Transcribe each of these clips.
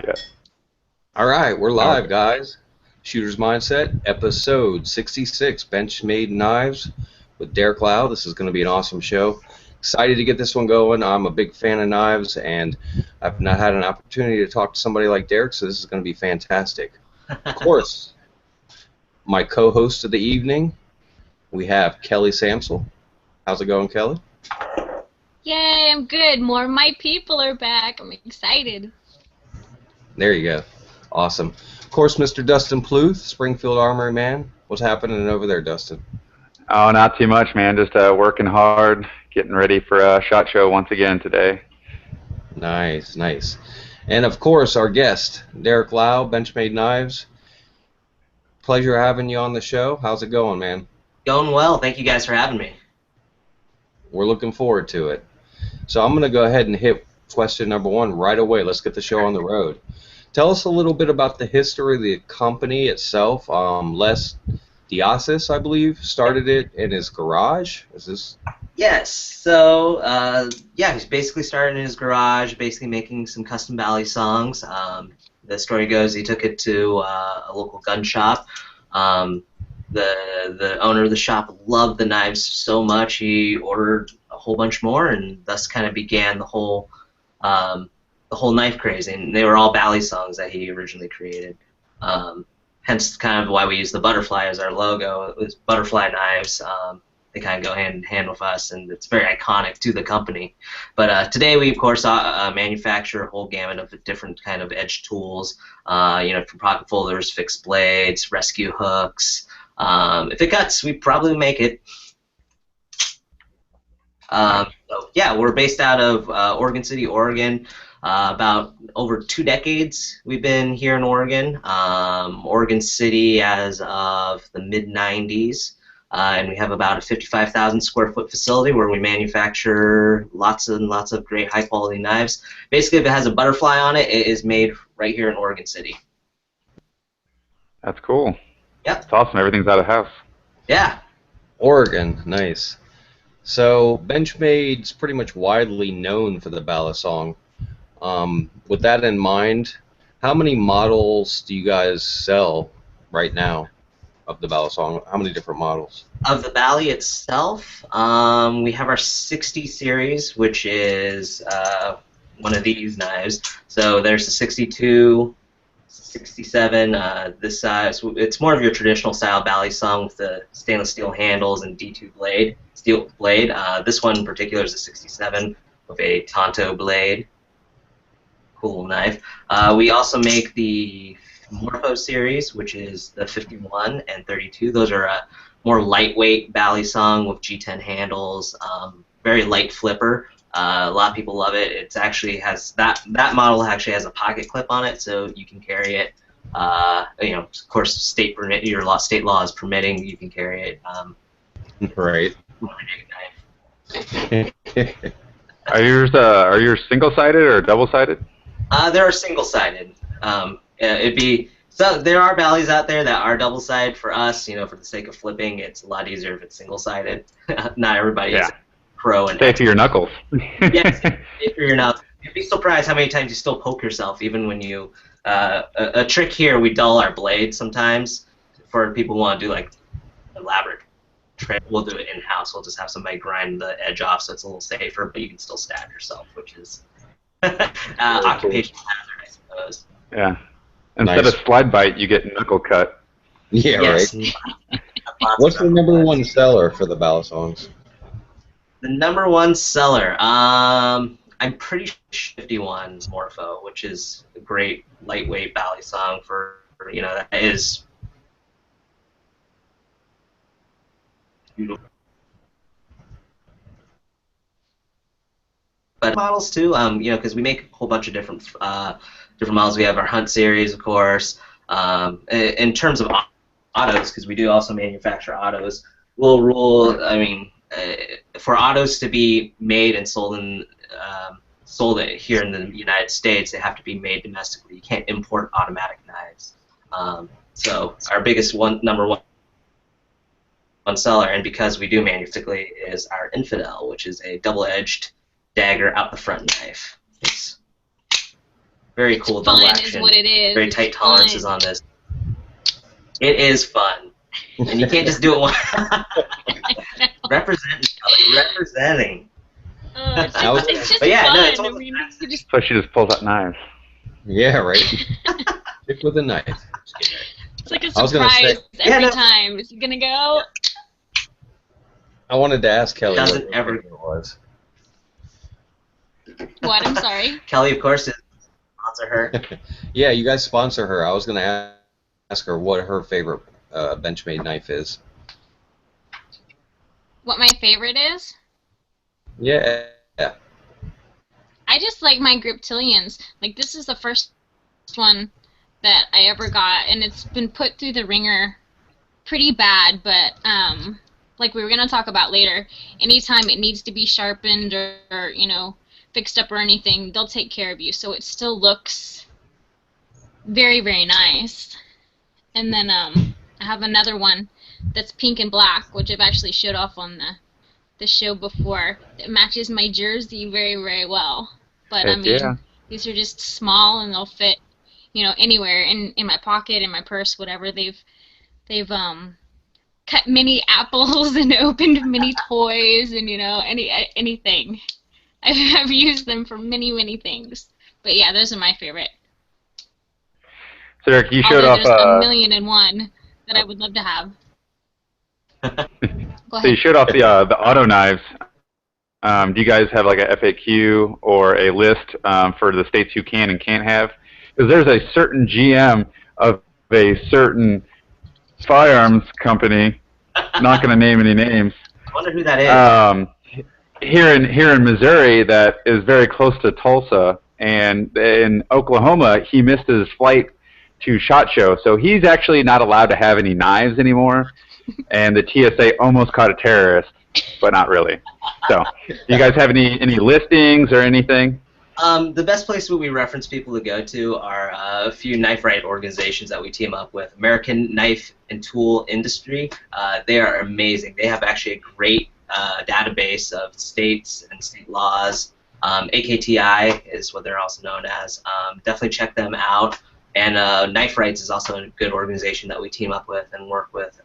yet. All right, we're No. live, guys. Shooter's Mindset, episode 66, Benchmade Knives with Derrick. This is going to be an awesome show. Excited to get this one going. I'm a big fan of knives, and I've not had an opportunity to talk to somebody like Derrick, so this is going to be fantastic. Of course, my co-host of the evening, we have Kelly Samsel. How's it going, Kelly? Yay, I'm good. More of my people are back. I'm excited. There you go. Awesome. Of course, Mr. Dustin Pluth, Springfield Armory Man. What's happening over there, Dustin? Oh, not too much, man. Just working hard, getting ready for a SHOT Show once again today. Nice, nice. And of course, our guest, Derrick, Benchmade Knives. Pleasure having you on the show. How's it going, man? Going well. Thank you guys for having me. We're looking forward to it. So I'm going to go ahead and hit question number one right away. Let's get the show on the road. Tell us a little bit about the history of the company itself. Les Diasis, I believe, started it in his garage. Is this? Yes. So, yeah, he's basically started in his garage, basically making some custom Bally songs. The story goes he took it to a local gun shop. The owner of the shop loved the knives so much he ordered a whole bunch more, and thus kind of began the whole knife craze. And they were all Bally songs that he originally created. Hence, kind of why we use the butterfly as our logo. It was butterfly knives. They kind of go hand in hand with us, and it's very iconic to the company. But today we, of course, manufacture a whole gamut of different kind of edge tools. From pocket folders, fixed blades, rescue hooks. If it cuts, we probably make it. So, yeah, we're based out of Oregon City, Oregon. About over 2 decades we've been here in Oregon. Oregon City as of the mid-90s. And we have about a 55,000 square foot facility where we manufacture lots and lots of great high quality knives. Basically, if it has a butterfly on it, it is made right here in Oregon City. That's cool. Yep. It's awesome. Everything's out of house. Yeah. Oregon, nice. So Benchmade's pretty much widely known for the Bala song. With that in mind, how many models do you guys sell right now of the Bala song? How many different models? Of the Bally itself, we have our 60 series, which is one of these knives. So there's a 62, 67, this size. It's more of your traditional style Bally song with the stainless steel handles and D2 steel blade. This one in particular is a 67 with a Tonto blade. Cool knife. We also make the Morpho series, which is the 51 and 32. Those are a more lightweight Bally song with G10 handles, very light flipper. A lot of people love it. It actually has that model actually has a pocket clip on it, so you can carry it. Of course, state law is permitting. You can carry it. Right. Are yours single-sided or double-sided? They're single-sided. So there are Ballys out there that are double-sided. For us, for the sake of flipping, it's a lot easier if it's single-sided. Not everybody is pro and Stay for your knuckles. Yes, stay for your knuckles. You'd be surprised how many times you still poke yourself, even when you. A trick here, we dull our blades sometimes. For people who want to do like elaborate trick, we'll do it in-house. We'll just have somebody grind the edge off, so it's a little safer, but you can still stab yourself, which is occupational hazard, I suppose. Yeah. Instead of slide bite, you get knuckle cut. Yeah, yes. Right. What's the number one seller for the Bala songs? The number one seller, I'm pretty sure 51 is Morpho, which is a great lightweight Bally song for that is. But models too, because we make a whole bunch of different models. We have our Hunt series, of course. In terms of autos, because we do also manufacture autos, for autos to be made and sold here in the United States, they have to be made domestically. You can't import automatic knives. So our biggest number one seller, and because we do manufacture, is our Infidel, which is a double-edged dagger out the front knife. Very cool double Fun action. is what it is. Very tight tolerances on this. It is fun, and you can't just do it one. Representing. It's just But yeah, fun. no, it's I all mean, you just So she just pulls out knives. Yeah, right. Stick with a knife. it's like a I was gonna surprise say- every time. Is it gonna go? I wanted to ask Kelly what Doesn't her ever- favorite was. What? I'm sorry. Kelly, of course, is sponsor her. Yeah, you guys sponsor her. I was going to ask her what her favorite Benchmade knife is. What my favorite is? Yeah. I just like my Griptilians. Like, this is the first one that I ever got, and it's been put through the ringer pretty bad, but like we were going to talk about later, anytime it needs to be sharpened or you know, fixed up or anything, they'll take care of you, so it still looks very, very nice. And then I have another one that's pink and black, which I've actually showed off on the show before. It matches my jersey very, very well. But I mean, these are just small and they'll fit, you know, anywhere in my pocket, in my purse, whatever. They've cut many apples and opened many toys and, you know, anything. I've used them for many, many things. But yeah, those are my favorite. So Derrick, you showed Although off. there's a million and one that I would love to have. Go So ahead. you showed off the auto knives. Do you guys have like a FAQ or a list for the states you can and can't have? Because there's a certain GM of a certain firearms company, not going to name any names. I wonder who that is. Here in Missouri, that is very close to Tulsa, and in Oklahoma, he missed his flight to SHOT Show, so he's actually not allowed to have any knives anymore. And the TSA almost caught a terrorist, but not really. So, do you guys have any listings or anything? The best place where we reference people to go to are a few knife right organizations that we team up with. American Knife and Tool Industry. They are amazing. They have actually a great database of states and state laws. AKTI is what they're also known as. Definitely check them out. And Knife Rights is also a good organization that we team up with and work with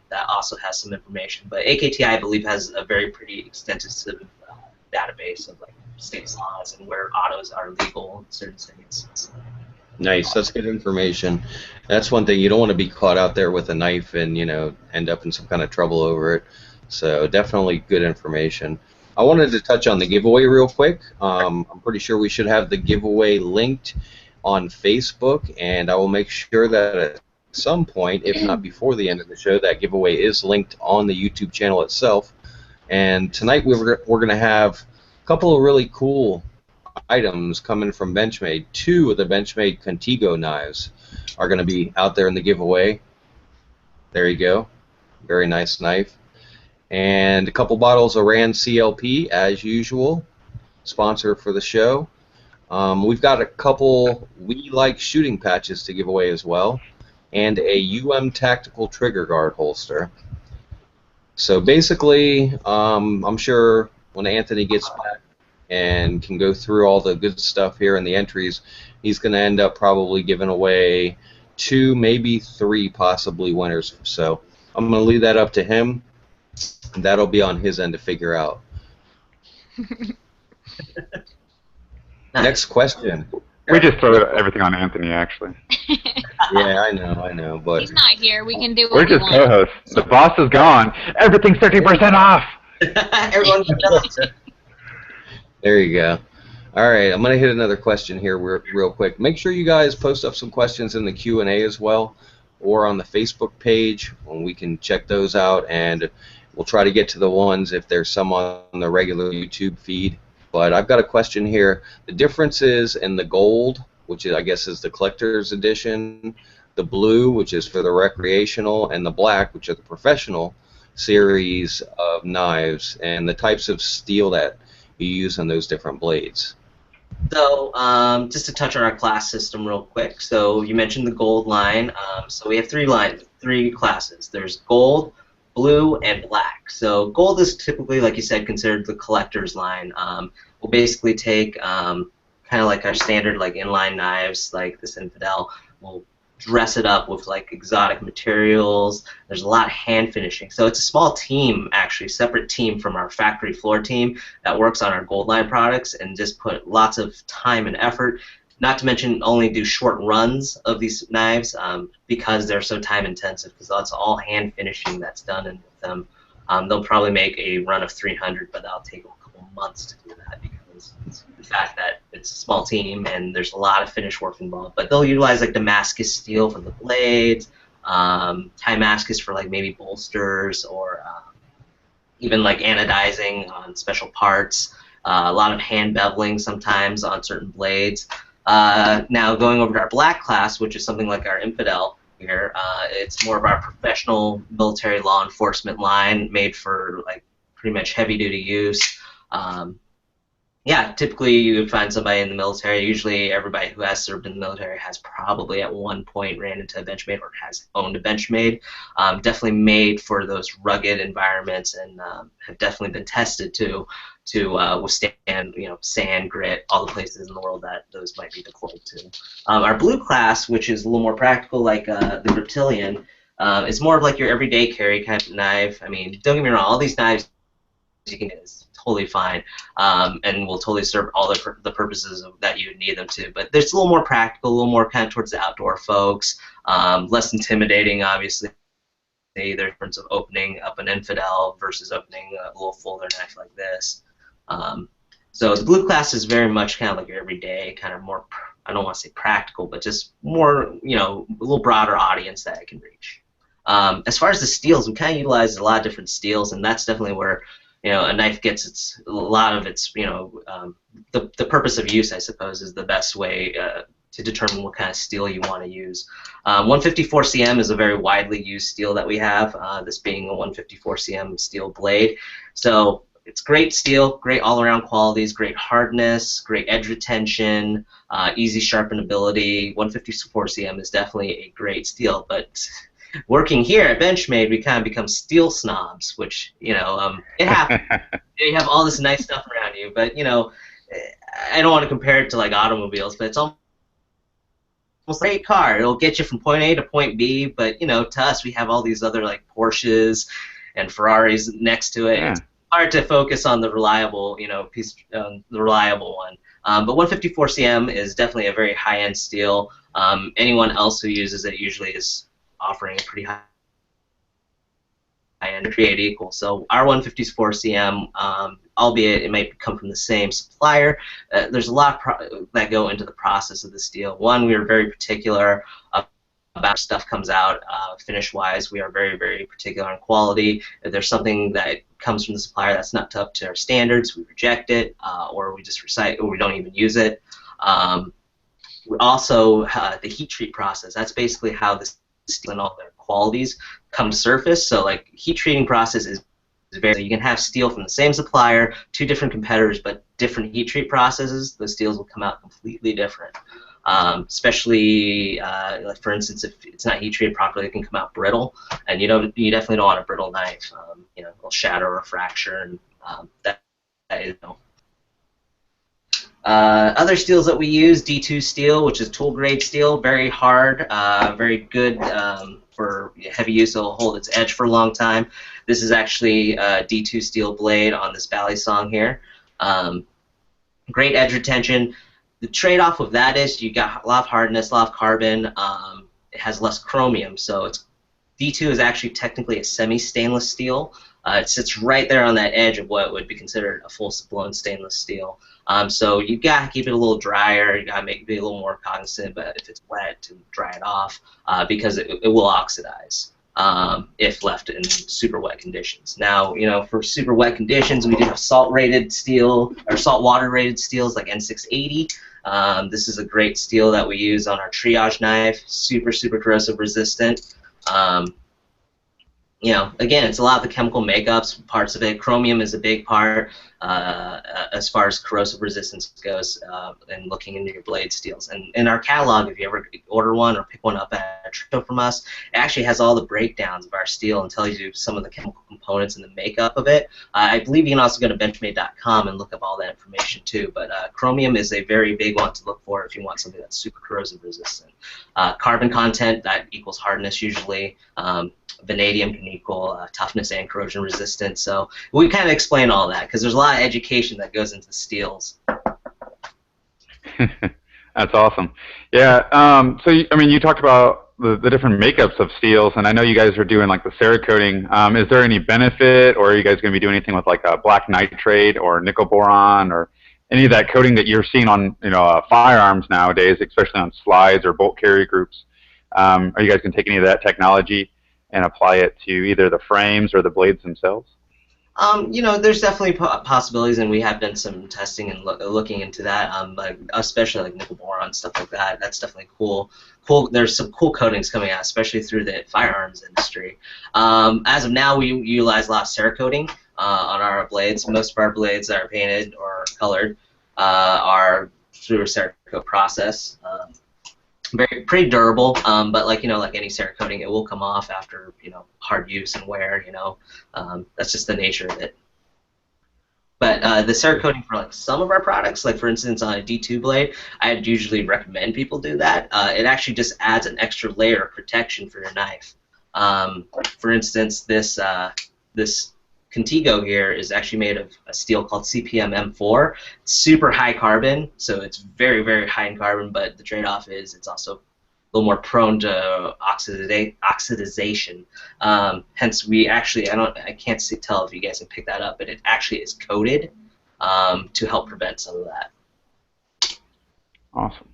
that also has some information. But AKTI, I believe, has a very pretty extensive database of like state laws and where autos are legal in certain states. Nice. That's good information. That's one thing. You don't want to be caught out there with a knife and, you know, end up in some kind of trouble over it. So definitely good information. I wanted to touch on the giveaway real quick. I'm pretty sure we should have the giveaway linked on Facebook, and I will make sure that at some point, if not before the end of the show, that giveaway is linked on the YouTube channel itself. And tonight we're going to have a couple of really cool items coming from Benchmade. Two of the Benchmade Contigo knives are going to be out there in the giveaway. There you go. Very nice knife. And a couple bottles of Rand CLP, as usual, sponsor for the show. We've got a couple We Like shooting patches to give away as well, and a Tactical Trigger Guard holster. So basically, I'm sure when Anthony gets back and can go through all the good stuff here in the entries, he's going to end up probably giving away 2, maybe 3 possibly winners. So I'm going to leave that up to him. That'll be on his end to figure out. Next question. We just throw everything on Anthony, actually. Yeah, I know, but He's not here. We can do what We're we just want. co-hosts. The boss is gone. Everything's 30% off. Everyone knows. there you go. All right, I'm going to hit another question here real quick. Make sure you guys post up some questions in the Q&A as well, or on the Facebook page, when we can check those out, and we'll try to get to the ones if there's some on the regular YouTube feed. But I've got a question here. The differences in the gold, which I guess is the collector's edition, the blue, which is for the recreational, and the black, which are the professional series of knives, and the types of steel that you use on those different blades. So just to touch on our class system real quick. So you mentioned the gold line. So we have 3 classes. There's gold, blue, and black. So gold is typically, like you said, considered the collector's line. We'll basically take kind kind of like our standard like inline knives, like this Infidel. We'll dress it up with like exotic materials. There's a lot of hand finishing. So it's a small team, actually, separate team from our factory floor team that works on our gold line products and just put lots of time and effort. Not to mention only do short runs of these knives because they're so time intensive, because that's all hand finishing that's done in them. They'll probably make a run of 300, but that'll take a couple months to do that because the fact that it's a small team and there's a lot of finish work involved. But they'll utilize like Damascus steel for the blades, Damascus for like maybe bolsters, or even like anodizing on special parts. A lot of hand beveling sometimes on certain blades. Now going over to our black class, which is something like our Infidel here, it's more of our professional military law enforcement line, made for like pretty much heavy-duty use. Yeah, typically you would find somebody in the military. Usually everybody who has served in the military has probably at one point ran into a Benchmade or has owned a Benchmade. Definitely made for those rugged environments, and have definitely been tested to withstand, sand, grit, all the places in the world that those might be deployed to. Our blue class, which is a little more practical, like the Griptilian, it's more of like your everyday carry kind of knife. I mean, don't get me wrong, all these knives you can get is totally fine, and will totally serve all the purposes that you would need them to. But there's a little more practical, a little more kind of towards the outdoor folks, less intimidating, obviously. The difference of opening up an Infidel versus opening a little folder knife like this. So the blue class is very much kind of like your everyday, kind of more, I don't want to say practical, but just more, a little broader audience that I can reach. As far as the steels, we kind of utilize a lot of different steels, and that's definitely where a knife gets a lot of its, the purpose of use, I suppose, is the best way to determine what kind of steel you want to use. 154 cm is a very widely used steel that we have, this being a 154 cm steel blade. So it's great steel, great all-around qualities, great hardness, great edge retention, easy sharpenability. 154 cm is definitely a great steel, but working here at Benchmade, we kind of become steel snobs, which, it happens. You have all this nice stuff around you, but, I don't want to compare it to, like, automobiles, but it's almost like a great car. It'll get you from point A to point B, but, to us, we have all these other, like, Porsches and Ferraris next to it. Yeah. It's hard to focus on the reliable, the reliable one. But 154 cm is definitely a very high-end steel. Anyone else who uses it usually is offering a pretty high end, create equal. So our 154 cm, albeit it might come from the same supplier, there's a lot that go into the process of the steel. One, we are very particular about stuff comes out finish-wise. We are very, very particular on quality. If there's something that comes from the supplier that's not up to our standards, we reject it, or we just recycle, or we don't even use it. Also, the heat treat process. That's basically how the steel and all their qualities come to surface. So like heat treating process is very, so you can have steel from the same supplier, two different competitors, but different heat treat processes. Those steels will come out completely different. Especially like for instance, if it's not heat treated properly, it can come out brittle, and you definitely don't want a brittle knife. It'll shatter or fracture, and that is. Other steels that we use, D2 steel, which is tool grade steel, very hard, very good for heavy use. It'll hold its edge for a long time. This is actually a D2 steel blade on this Balisong here. Great edge retention. The trade-off of that is you got a lot of hardness, a lot of carbon. It has less chromium, so D2 is actually technically a semi-stainless steel. It sits right there on that edge of what would be considered a full-blown stainless steel. So you got to keep it a little drier. You got to be a little more cognizant, but if it's wet, to dry it off because it will oxidize if left in super wet conditions. Now, for super wet conditions, we do have salt-rated steel or saltwater-rated steels like N680. This is a great steel that we use on our triage knife. Super, super corrosive resistant. you know, again, it's a lot of the chemical makeups, parts of it. Chromium is a big part as far as corrosive resistance goes, and looking into your blade steels. And in our catalog, if you ever order one or pick one up at a trip from us, it actually has all the breakdowns of our steel and tells you some of the chemical components and the makeup of it. I believe you can also go to benchmade.com and look up all that information too. But chromium is a very big one to look for if you want something that's super corrosive resistant. Carbon content, that equals hardness usually. Vanadium can equal toughness and corrosion resistance. So we kind of explain all that because there's a lot of education that goes into steels. That's awesome. Yeah. So I mean, you talked about the different makeups of steels, and I know you guys are doing like the Cerakoting. Is there any benefit, or are you guys going to be doing anything with like a black nitrate or nickel boron or any of that coating that you're seeing on firearms nowadays, especially on slides or bolt carrier groups? Are you guys going to take any of that technology and apply it to either the frames or the blades themselves? You know, there's definitely possibilities, and we have done some testing and looking into that. Like especially like nickel boron stuff like that. That's definitely cool. There's some cool coatings coming out, especially through the firearms industry. As of now, we utilize a lot of Cerakoting on our blades. Most of our blades that are painted or colored are through a Cerakote process. Pretty durable, but like like any Cerakoting, it will come off after hard use and wear. That's just the nature of it. But the Cerakoting for like some of our products, like for instance on a D2 blade, I'd usually recommend people do that. It actually just adds an extra layer of protection for your knife. For instance, this Contigo here is actually made of a steel called CPM M4. It's super high carbon, so it's very, very high in carbon, but the trade-off is it's also a little more prone to oxidization. Hence, we actually, I can't tell if you guys can pick that up, but it actually is coated to help prevent some of that. Awesome.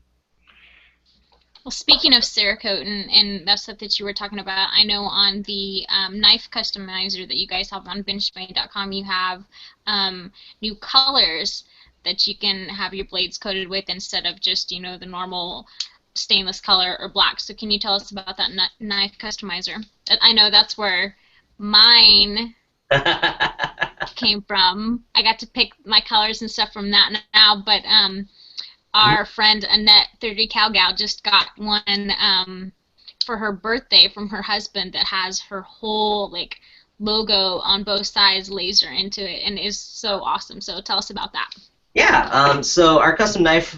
Well, speaking of Cerakote and that stuff that you were talking about, I know on the knife customizer that you guys have on Benchmade.com, you have new colors that you can have your blades coated with instead of just the normal stainless color or black. So can you tell us about that knife customizer? I know that's where mine came from. I got to pick my colors and stuff from that now, but our friend Annette, 30 Cal Gal, just got one for her birthday from her husband that has her whole logo on both sides laser into it, and is so awesome. So tell us about that. Yeah. So our custom knife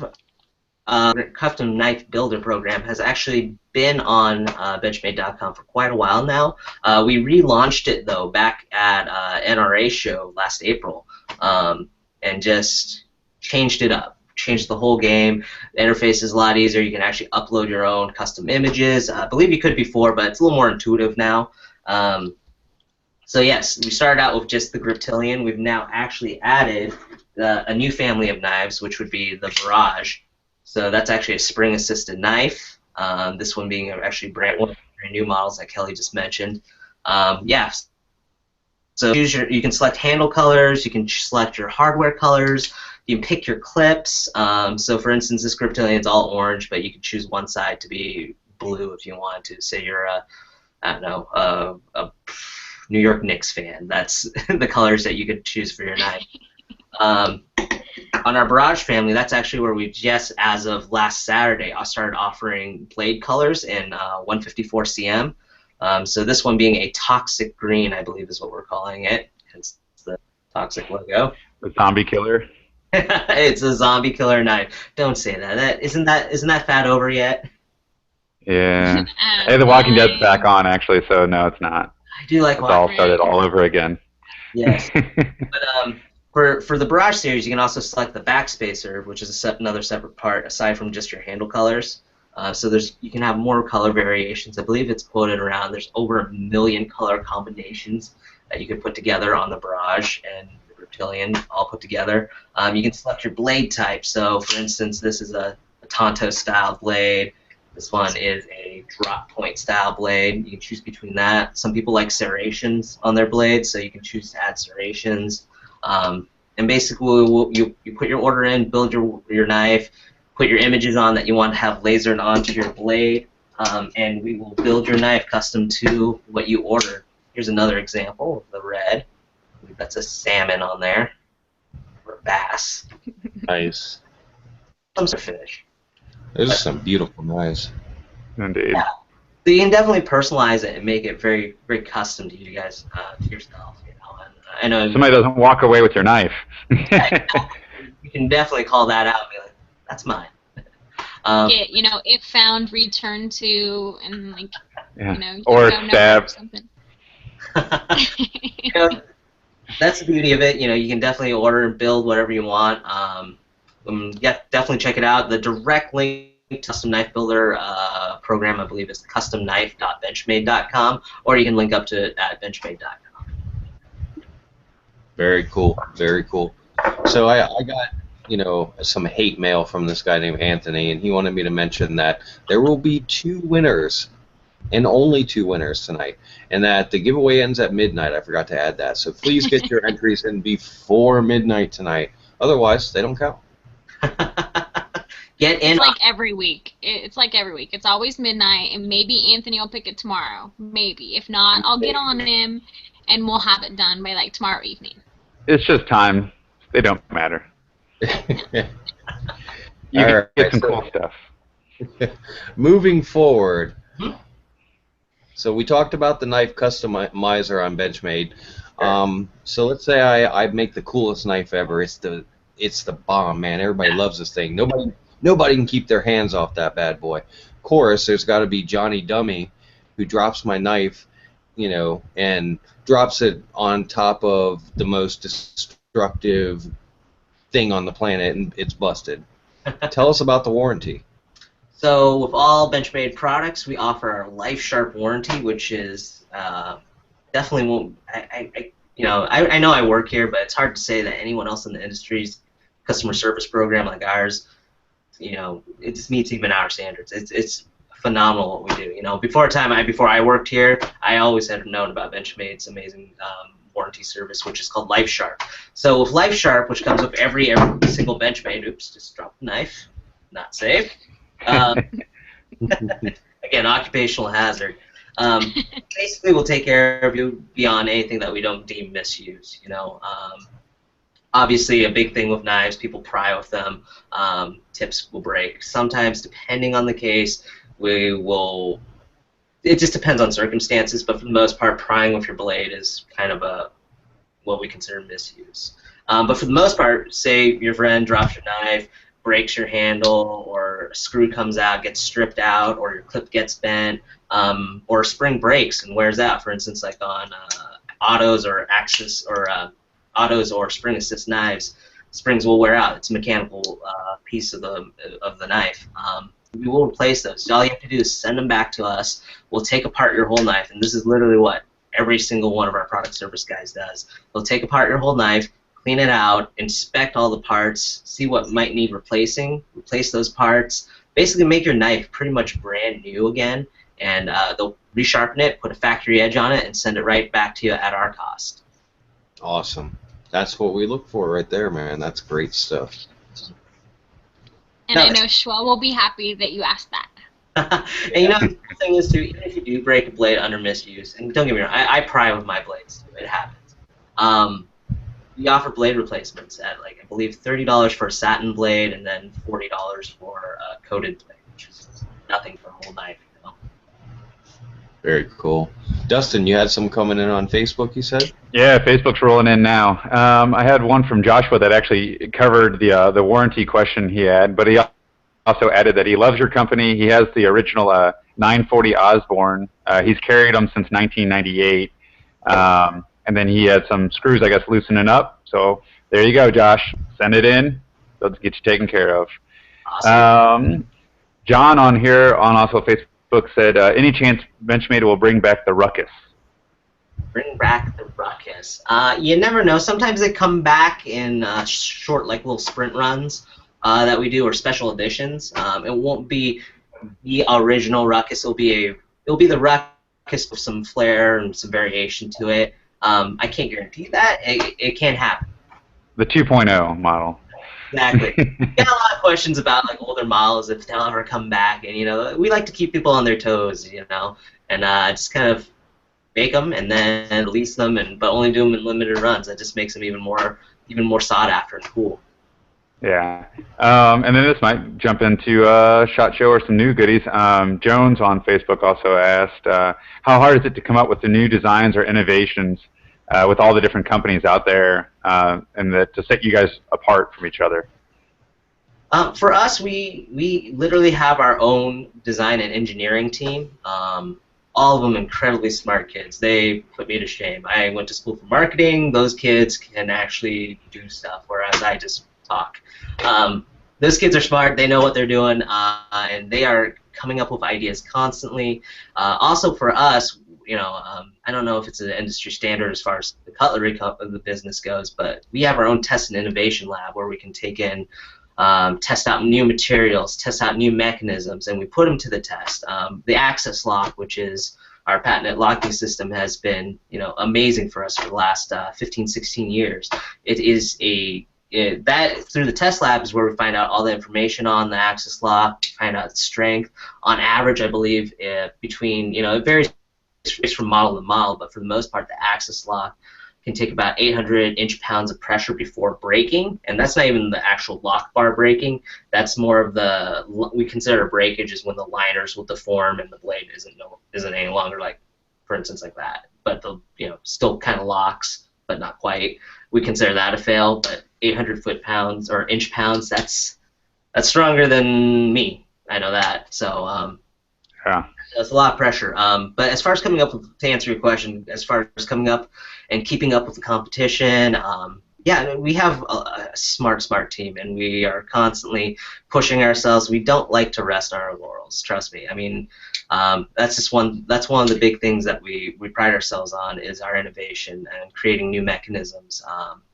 builder program has actually been on Benchmade.com for quite a while now. We relaunched it though back at NRA show last April, and just changed it up. Changed the whole game. The interface is a lot easier. You can actually upload your own custom images. I believe you could before, but it's a little more intuitive now. So yes, we started out with just the Griptilian. We've now actually added a new family of knives, which would be the Barrage. So that's actually a spring-assisted knife. This one being actually one of the very new models that Kelly just mentioned. Yeah. So you can select handle colors. You can select your hardware colors. You can pick your clips. So for instance, this Griptilian is all orange, but you can choose one side to be blue if you want to. Say you're a New York Knicks fan. That's the colors that you could choose for your knife. On our Barrage family, that's actually where we just, as of last Saturday, started offering blade colors in 154 cm. So this one being a toxic green, I believe is what we're calling it. Hence the toxic logo. The zombie killer. It's a zombie killer knife. Don't say that. Isn't that fat over yet? Yeah. Hey, The Walking Dead's back on actually, so no, it's not. I do like. It's all started all over again. Yes. But for the Barrage series, you can also select the backspacer, which is another separate part aside from just your handle colors. So you can have more color variations. I believe it's quoted around there's over 1 million color combinations that you can put together on the Barrage and Reptilian all put together. You can select your blade type. So, for instance, this is a Tonto style blade. This one is a drop point style blade. You can choose between that. Some people like serrations on their blades, so you can choose to add serrations. And basically, you put your order in, build your knife, put your images on that you want to have lasered onto your blade, and we will build your knife custom to what you order. Here's another example of the red. I believe that's a salmon on there, or a bass. Nice. Some sort of fish. Those are some beautiful knives. Indeed. Yeah. So you can definitely personalize it and make it very, very custom to you guys, to yourself. You know, and I know Somebody doesn't walk away with your knife. you can definitely call that out and be like, "That's mine." Get, if found, returned to, and like, Yeah. you Or don't know stabbed. or something. You know, that's the beauty of it. You know, you can definitely order and build whatever you want. Yeah, definitely check it out. The direct link to Custom Knife Builder program, I believe, is customknife.benchmade.com, or you can link up to it at benchmade.com. Very cool. Very cool. So I got, some hate mail from this guy named Anthony, and he wanted me to mention that there will be 2 winners, and only 2 winners tonight, and that the giveaway ends at midnight. I forgot to add that. So please get your entries in before midnight tonight. Otherwise, they don't count. Get in. It's like every week. It's like every week. It's always midnight, and maybe Anthony will pick it tomorrow. Maybe. If not, I'll get on him, and we'll have it done by like tomorrow evening. It's just time. They don't matter. You can get some cool stuff. Moving forward, so we talked about the knife customizer on Benchmade. So let's say I make the coolest knife ever. It's the bomb, man. Everybody loves this thing. Nobody can keep their hands off that bad boy. Of course, there's got to be Johnny Dummy, who drops my knife, and drops it on top of the most destructive thing on the planet, and it's busted. Tell us about the warranty. So with all Benchmade products, we offer our Life Sharp warranty, which is definitely won't. I know I work here, but it's hard to say that anyone else in the industry's customer service program like ours, it just meets even our standards. It's phenomenal what we do. Before I worked here, I always had known about Benchmade's amazing warranty service, which is called Life Sharp. So with Life Sharp, which comes with every single Benchmade, oops, just dropped the knife, not safe. Again, occupational hazard. Basically, we'll take care of you beyond anything that we don't deem misuse. Obviously, a big thing with knives, people pry with them. Tips will break. Sometimes, depending on the case, we will. It just depends on circumstances, but for the most part, prying with your blade is kind of what we consider misuse. But for the most part, say your friend drops your knife, breaks your handle, or a screw comes out, gets stripped out, or your clip gets bent, or a spring breaks and wears out. For instance, like on autos or axis or autos or spring assist knives, springs will wear out. It's a mechanical piece of the knife. We will replace those. All you have to do is send them back to us. We'll take apart your whole knife, and this is literally what every single one of our product service guys does. They'll take apart your whole knife, clean it out, inspect all the parts, see what might need replacing, replace those parts, basically make your knife pretty much brand new again, and they'll resharpen it, put a factory edge on it, and send it right back to you at our cost. Awesome. That's what we look for right there, man. That's great stuff. And I know Schwell will be happy that you asked that. And the cool thing is, too, even if you do break a blade under misuse, and don't get me wrong, I pry with my blades, too. It happens. We offer blade replacements at, I believe, $30 for a satin blade, and then $40 for a coated blade, which is nothing for a whole knife. Very cool. Dustin, you had some coming in on Facebook, you said? Yeah, Facebook's rolling in now. I had one from Joshua that actually covered the warranty question he had, but he also added that he loves your company. He has the original 940 Osborne. He's carried them since 1998. And then he had some screws, I guess, loosening up. So there you go, Josh. Send it in. They'll get you taken care of. Awesome. John on here on also Facebook said, any chance Benchmade will bring back the Ruckus? Bring back the Ruckus. You never know. Sometimes they come back in short, little sprint runs that we do, or special editions. It won't be the original Ruckus. It'll be the Ruckus with some flair and some variation to it. I can't guarantee that. It can happen. The 2.0 model. Exactly. We get a lot of questions about older models, if they'll ever come back, and we like to keep people on their toes, and just kind of bake them and then release them, but only do them in limited runs. That just makes them even more sought after and cool. Yeah. And then this might jump into SHOT Show or some new goodies. Jones on Facebook also asked, how hard is it to come up with the new designs or innovations with all the different companies out there and to set you guys apart from each other? For us, we literally have our own design and engineering team. All of them incredibly smart kids. They put me to shame. I went to school for marketing. Those kids can actually do stuff, whereas I just talk. Those kids are smart. They know what they're doing, and they are coming up with ideas constantly. Also for us, I don't know if it's an industry standard as far as the cutlery of the business goes, but we have our own test and innovation lab where we can take in, test out new materials, test out new mechanisms, and we put them to the test. The Access Lock, which is our patented locking system, has been amazing for us for the last 15, 16 years. It is that through the test lab is where we find out all the information on the Access Lock, find out its strength. On average, I believe between it varies from model to model, but for the most part, the Access Lock can take about 800 inch-pounds of pressure before breaking, and that's not even the actual lock bar breaking. That's more of we consider a breakage is when the liners will deform and the blade isn't any longer, like, for instance, like that. But the still kind of locks, but not quite. We consider that a fail. But 800 foot-pounds or inch-pounds, that's stronger than me. I know that. So yeah. That's a lot of pressure. But as far as coming up with, to answer your question, as far as coming up and keeping up with the competition, yeah, we have a smart team, and we are constantly pushing ourselves. We don't like to rest on our laurels. Trust me. I mean, that's one of the big things that we pride ourselves on is our innovation and creating new mechanisms.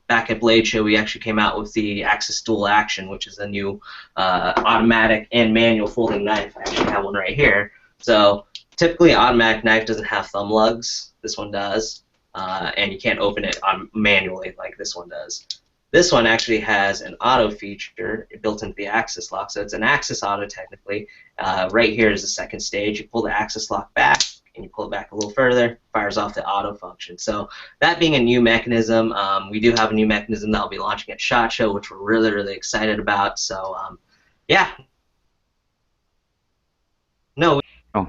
Back at Blade Show, we actually came out with the Axis Dual Action, which is a new automatic and manual folding knife. I actually have one right here. So typically, an automatic knife doesn't have thumb lugs. This one does, and you can't open it manually like this one does. This one actually has an auto feature built into the Axis Lock, so it's an Axis Auto technically. Right here is the second stage. You pull the Axis Lock back, and you pull it back a little further, fires off the auto function. So that being a new mechanism, we do have a new mechanism that will be launching at SHOT Show, which we're really excited about. So yeah. No. Oh.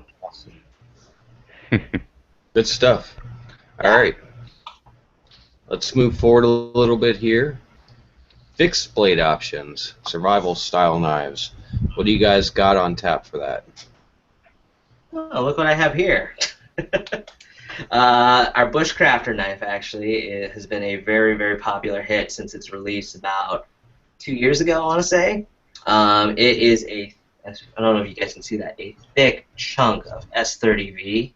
Good stuff. All right. Let's move forward a little bit here. Fixed blade options, survival style knives. What do you guys got on tap for that? Oh, look what I have here. Our Bushcrafter knife actually has been a very popular hit since its release about 2 years ago, I want to say. It is I don't know if you guys can see that, a thick chunk of S30V.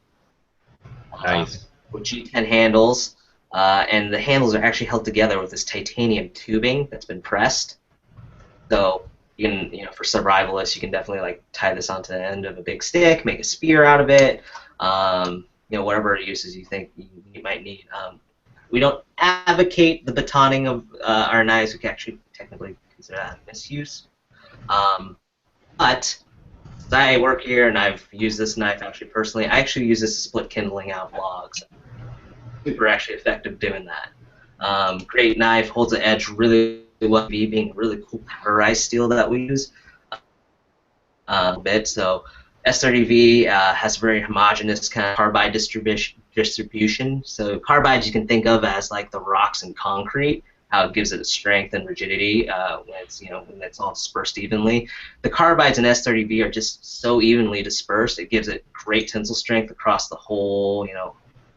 Nice. With G10 handles, and the handles are actually held together with this titanium tubing that's been pressed. So you can, for survivalists, you can definitely like tie this onto the end of a big stick, make a spear out of it. Whatever uses you think you might need. We don't advocate the batoning of our knives. We can actually technically consider that a misuse. But I work here, and I've used this knife actually personally. I actually use this to split kindling out logs. Super actually effective doing that. Great knife, holds the edge really well, being a really cool powderized steel that we use a bit. So S30V has very homogeneous kind of carbide distribution. So carbides you can think of as like the rocks in concrete, how it gives it strength and rigidity when it's all dispersed evenly. The carbides in S30V are just so evenly dispersed, it gives it great tensile strength across the whole,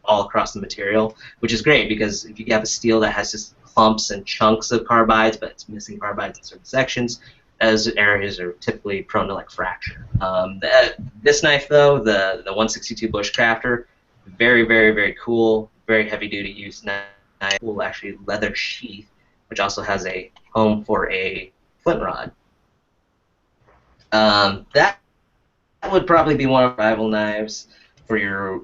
all across the material, which is great because if you have a steel that has just clumps and chunks of carbides, but it's missing carbides in certain sections, those areas are typically prone to like fracture. This knife though, the 162 Bushcrafter, very cool, very heavy duty use knife. Cool actually leather sheath, which also has a home for a flint rod. That would probably be one of the rival knives for your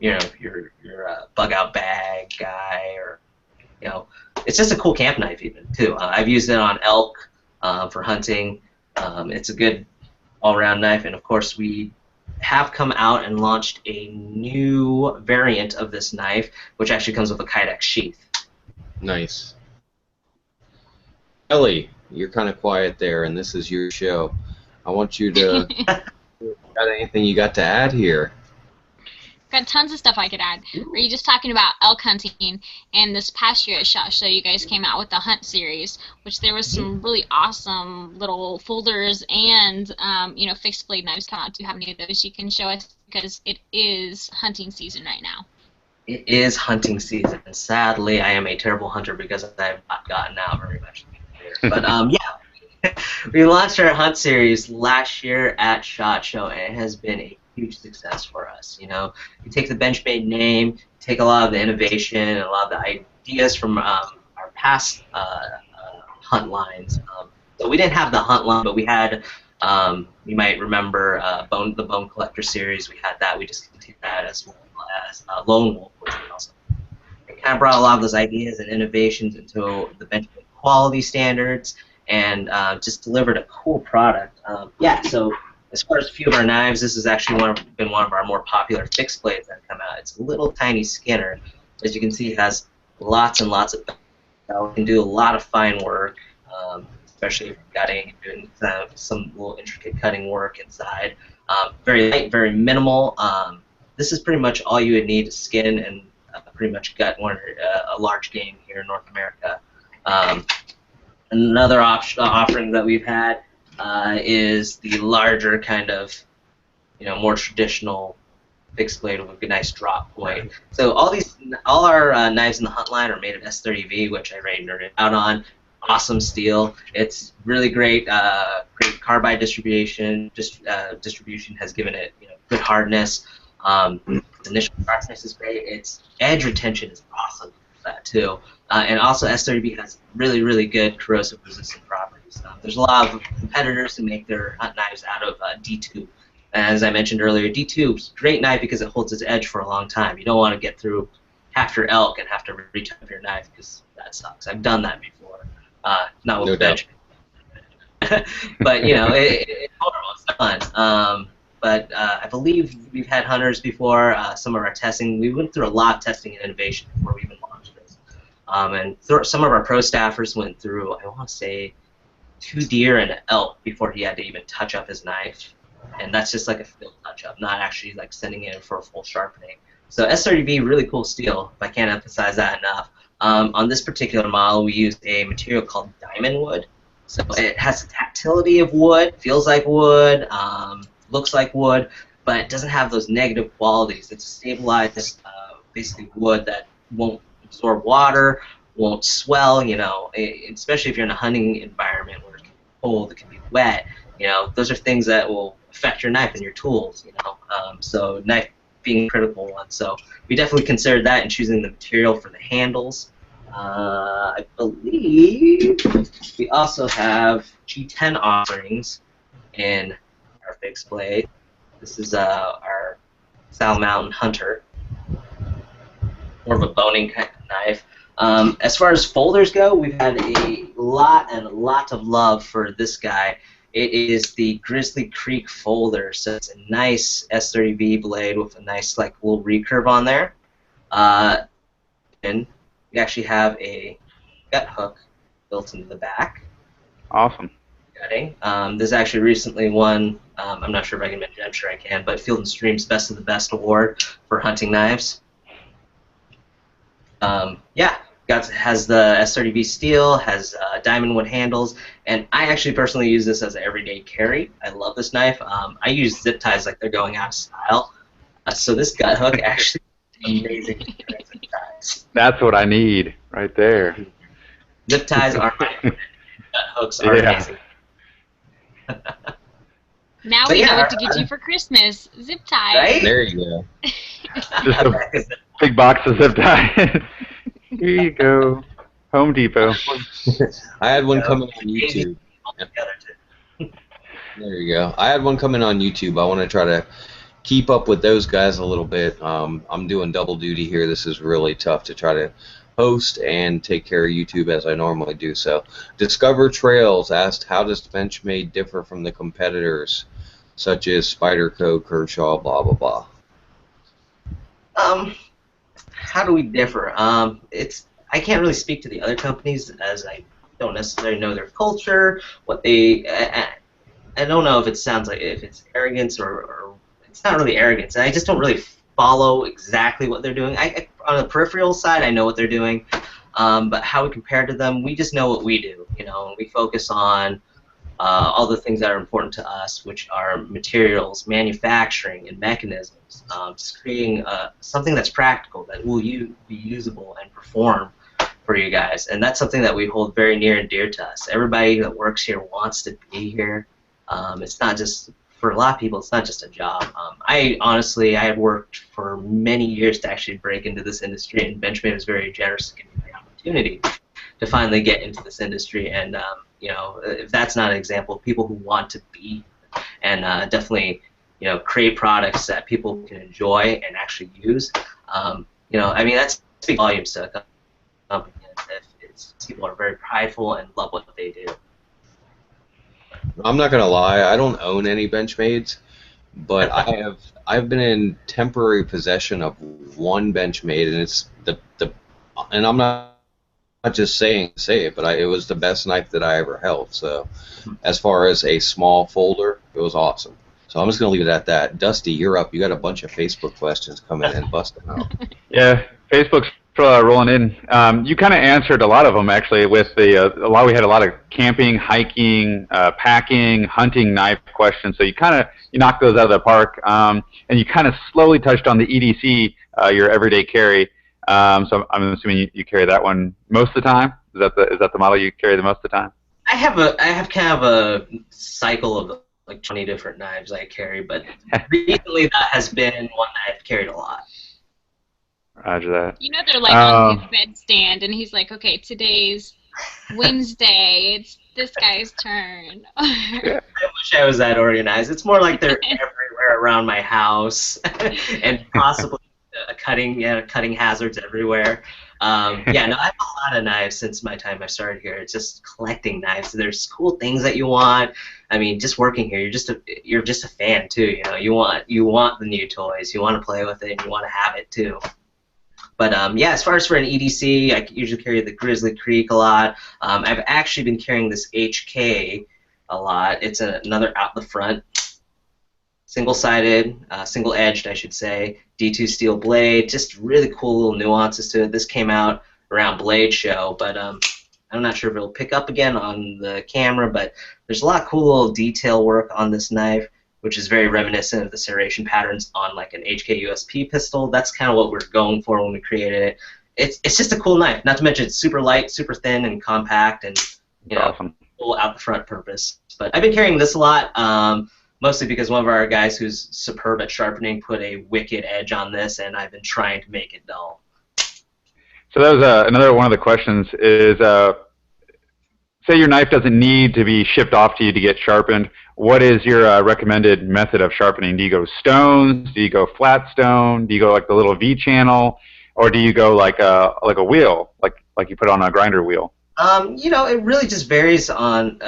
bug out bag guy, or it's just a cool camp knife even too. I've used it on elk for hunting. It's a good all-around knife, and of course we have come out and launched a new variant of this knife, which actually comes with a Kydex sheath. Nice. Ellie, you're kind of quiet there, and this is your show. I want you to. Got anything you got to add here? Got tons of stuff I could add. Are you just talking about elk hunting? And this past year at SHOT Show, you guys came out with the Hunt series, which there was some really awesome little folders and fixed blade knives come out. Do you have any of those you can show us? Because it is hunting season right now. It is hunting season. Sadly, I am a terrible hunter because I have not gotten out very much. But yeah, we launched our Hunt series last year at SHOT Show, and it has been a huge success for us. You take the Benchmade name, take a lot of the innovation and a lot of the ideas from our past Hunt lines. So we didn't have the Hunt line, but we had, you might remember the Bone Collector series. We had that. We just continued that as well as Lone Wolf, which we also. It kind of brought a lot of those ideas and innovations into the Benchmade quality standards and just delivered a cool product. So as far as a few of our knives, this has actually been one of our more popular fixed blades that have come out. It's a little tiny Skinner. As you can see, it has lots and lots of it can do a lot of fine work, especially if you're gutting and doing some little intricate cutting work inside. Very light, very minimal. This is pretty much all you would need to skin and pretty much gut a large game here in North America. Another offering that we've had is the larger kind of, more traditional fixed blade with a nice drop point. So all our knives in the Hunt line are made of S30V, which I already nerded out on. Awesome steel. It's really great. Great carbide distribution. Distribution has given it good hardness. Initial sharpness is great. Its edge retention is awesome for that too. And also S30V has really, really good corrosive resistant properties. There's a lot of competitors who make their Hunt knives out of D2. As I mentioned earlier, D2 is a great knife because it holds its edge for a long time. You don't want to get through half your elk and have to reach up your knife because that sucks. I've done that before. Not with Benchmade. But, it's horrible. It's fun. But I believe we've had hunters before. Some of our testing, we went through a lot of testing and innovation before we even launched this. And some of our pro staffers went through, I want to say, 2 deer and an elk before he had to even touch up his knife. And that's just like a field touch-up, not actually like sending it in for a full sharpening. So S30V, really cool steel, if I can't emphasize that enough. On this particular model, we used a material called diamond wood. So it has the tactility of wood, feels like wood, looks like wood, but it doesn't have those negative qualities. It's a stabilized, basically wood that won't absorb water, won't swell, especially if you're in a hunting environment where it can be cold, it can be wet, those are things that will affect your knife and your tools, so knife being a critical one. So we definitely considered that in choosing the material for the handles. I believe we also have G10 offerings in our fixed blade. This is our Sal Mountain Hunter, more of a boning kind of knife. As far as folders go, we've had a lot of love for this guy. It is the Grizzly Creek folder, so it's a nice S30V blade with a nice little recurve on there. And we actually have a gut hook built into the back. Awesome. Gutting. This actually recently won, I'm not sure if I can mention, I'm sure I can, but Field and Stream's Best of the Best award for hunting knives. Has the S30V steel, has diamond wood handles, and I actually personally use this as an everyday carry. I love this knife. I use zip ties like they're going out of style. So this gut hook actually is amazing. Zip ties. That's what I need right there. Zip ties are my favorite. Gut hooks are amazing. Now we know what to get you for Christmas. Zip ties. Right? There you go. Just a big box of zip ties. Here you go. Home Depot. I had one coming on YouTube. There you go. I had one coming on YouTube. I want to try to keep up with those guys a little bit. I'm doing double duty here. This is really tough to try to host and take care of YouTube as I normally do. So, Discover Trails asked, how does Benchmade differ from the competitors? such as Spyderco, Kershaw, blah, blah, blah? How do we differ? I can't really speak to the other companies as I don't necessarily know their culture, what they. I don't know if it sounds like if it's arrogance or it's not really arrogance. I just don't really follow exactly what they're doing. On the peripheral side, I know what they're doing, but how we compare to them, we just know what we do. You know, we focus on all the things that are important to us, which are materials, manufacturing, and mechanisms. Just creating something that's practical, that will be usable and perform for you guys. And that's something that we hold very near and dear to us. Everybody that works here wants to be here. It's not just, for a lot of people, it's not just a job. I have worked for many years to actually break into this industry, and Benchmade was very generous to give me the opportunity to finally get into this industry. And you know, if that's not an example of people who want to be and definitely, you know, create products that people can enjoy and actually use, you know, I mean, that speaks volumes to a company. If people are very prideful and love what they do. I'm not gonna lie, I don't own any Benchmades, but I've been in temporary possession of one Benchmade, and it's and I'm not just say it, but it was the best knife that I ever held. So, as far as a small folder, it was awesome. So I'm just gonna leave it at that. Dusty, you're up. You got a bunch of Facebook questions coming in, busting out. Yeah, Facebook's rolling in. You kind of answered a lot of them actually. With we had a lot of camping, hiking, packing, hunting knife questions. So you knocked those out of the park, and you kind of slowly touched on the EDC, your everyday carry. So I'm assuming you carry that one most of the time. Is that the model you carry the most of the time? I have kind of a cycle of like 20 different knives I carry, but recently that has been one that I've carried a lot. Roger that. You know, they're like on his bedstand, and he's like, okay, today's Wednesday. It's this guy's turn. I wish I was that organized. It's more like they're everywhere around my house, and possibly cutting hazards everywhere. Yeah, no, I have a lot of knives since my time I started here. It's just collecting knives. There's cool things that you want. I mean, just working here, you're just a fan too. You know, you want the new toys. You want to play with it, and you want to have it too. But yeah, as far as for an EDC, I usually carry the Grizzly Creek a lot. I've actually been carrying this HK a lot. It's another out the front, single-sided, single-edged, I should say, D2 steel blade. Just really cool little nuances to it. This came out around Blade Show, but I'm not sure if it'll pick up again on the camera. But there's a lot of cool little detail work on this knife, which is very reminiscent of the serration patterns on like an HK USP pistol. That's kind of what we're going for when we created it. It's just a cool knife. Not to mention it's super light, super thin, and compact, and Awesome. Cool out the front purpose. But I've been carrying this a lot, mostly because one of our guys who's superb at sharpening put a wicked edge on this, and I've been trying to make it dull. So that was another one of the questions is, say your knife doesn't need to be shipped off to you to get sharpened. What is your recommended method of sharpening? Do you go stones? Do you go flat stone? Do you go like the little V channel, or do you go like a wheel, like you put on a grinder wheel? You know, it really just varies on.